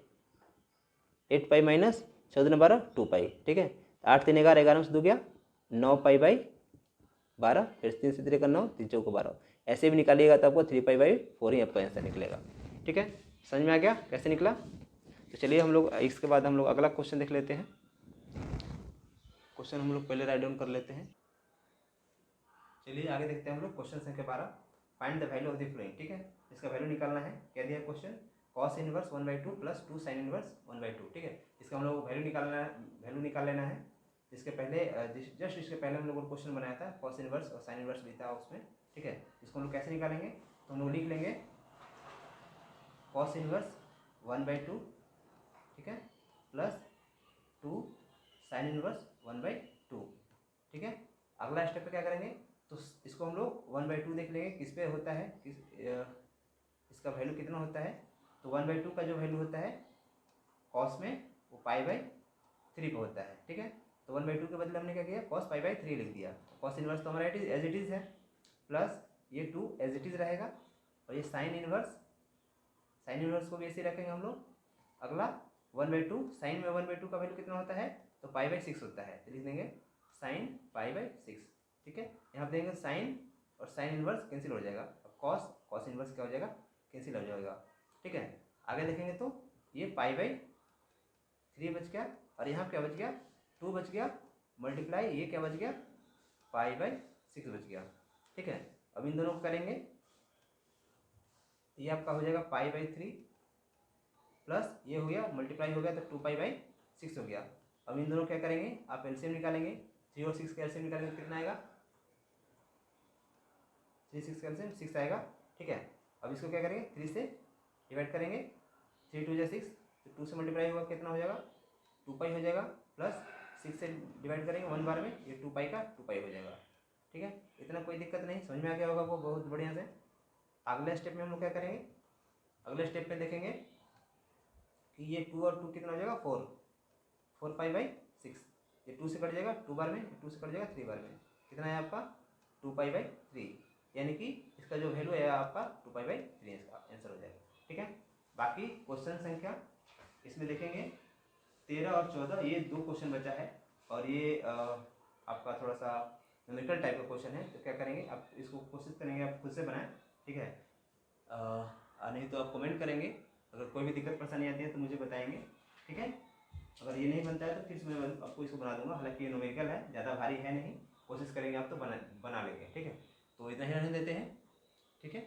8 पाई माइनस 14 12 2 पाई, ठीक है, 8 3 11, 11 से 2 गया 9 पाई/12, फिर 3 से 3 का 9, 3 4 12, ऐसे भी निकालिएगा तो आपको 3 पाई/4 ही आपका आंसर निकलेगा, ठीक है, समझ में आ गया कैसे निकला। तो चलिए हम लोग इसके बाद हम लोग अगला क्वेश्चन देख लेते हैं। क्वेश्चन हम लोग पहले राइट डाउन कर लेते हैं। चलिए आगे देखते हैं हम लोग क्वेश्चन संख्या 12, find the value of the flowing, ठीक है, इसका वैल्यू निकालना है। क्या दिया है question, cos inverse 1/2 plus 2 sine inverse 1/2, ठीक है, इसका हम लोग वैल्यू निकाल लेना है। इसके पहले जस्ट इसके पहले हम लोग को क्वेश्चन बनाया था, cos इनवर्स और साइन इनवर्स भी था उसमें, ठीक है, इसको हम लोग कैसे निकालेंगे, तो हम लोग लिख लेंगे cos इनवर्स 1/2, ठीक है, प्लस 2 साइन इनवर्स 1/2, ठीक है। अगला स्टेप पे क्या करेंगे, तो इसको हम लोग 1/2 देख लेंगे किस पे होता है, इसका वैल्यू कितना होता है, तो 1/2 का जो वैल्यू होता है कॉस में, वो पाई/3 पे होता है, ठीक है, तो 1/2 के बदले हमने क्या किया, cos पाई/3 लिख दिया, cos इनवर्स तो हमारा एज इट इज़ है, प्लस ये 2 एज इट इज़ रहेगा, और ये साइन इनवर्स को भी ऐसे रखेंगे हम लोग। अगला 1/2, साइन में 1/2 का वैल्यू कितना होता है, तो पाई/6 होता है, तो लिख देंगे साइन पाई/6, ठीक है, यहाँ पे देंगे साइन और साइन इनवर्स कैंसिल हो जाएगा, अब कॉस इनवर्स क्या हो जाएगा, कैंसिल हो जाएगा, ठीक है। आगे देखेंगे तो ये पाई/3 बच गया, और यहाँ क्या बच गया, 2 बच गया, मल्टीप्लाई ये क्या बच गया, पाई/6 बच गया, ठीक है। अब इन दोनों को करेंगे, ये आपका हो जाएगा पाई/3 प्लस ये हो गया, मल्टीप्लाई हो गया तो 2 पाई/6 हो गया। अब इन दोनों क्या करेंगे, आप एलसीएम निकालेंगे, 3 और 6 का एलसीएम निकालेंगे कितना आएगा, 3 6 का एलसीएम 6 आएगा, ठीक है। अब इसको क्या करेंगे, 3 से डिवाइड करेंगे, 3 2 जा 6, तो 2 से मल्टीप्लाई होगा कितना हो जाएगा, 2 पाई हो जाएगा, प्लस 6 से डिवाइड करेंगे 1 बार में, ये 2 पाई का 2 पाई हो जाएगा, ठीक है। इतना कोई दिक्कत नहीं, समझ में आ गया होगा वो बहुत बढ़िया से। अगले स्टेप में हम लोग क्या करेंगे, अगले स्टेप में देखेंगे कि ये 2 और 2 कितना हो जाएगा, 4 पाई/6, ये 2 से कट जाएगा 2 बार में, 2 से कट जाएगा 3 बार में, कितना है आपका 2 पाई/3, यानी कि इसका जो वैल्यू है आपका 2π/3 इसका आंसर हो जाएगा। ठीक है, बाकी क्वेश्चन संख्या इसमें देखेंगे 13 और 14, ये 2 क्वेश्चन बचा है और ये आपका थोड़ा सा न्यूमेरिकल टाइप का क्वेश्चन है। तो क्या करेंगे, आप इसको कोशिश करेंगे आप खुद से बनाएं। ठीक है, नहीं तो आप कमेंट करेंगे, अगर कोई भी दिक्कत परेशानी आती है तो मुझे बताएंगे। ठीक है, अगर ये नहीं बनता है तो फिर से मैं आपको इसको बना दूंगा। हालांकि ये न्यूमेरिकल है, ज़्यादा भारी है नहीं, कोशिश करेंगे आप तो बना लेंगे। ठीक है, तो इतना ही रहने देते हैं। ठीक है।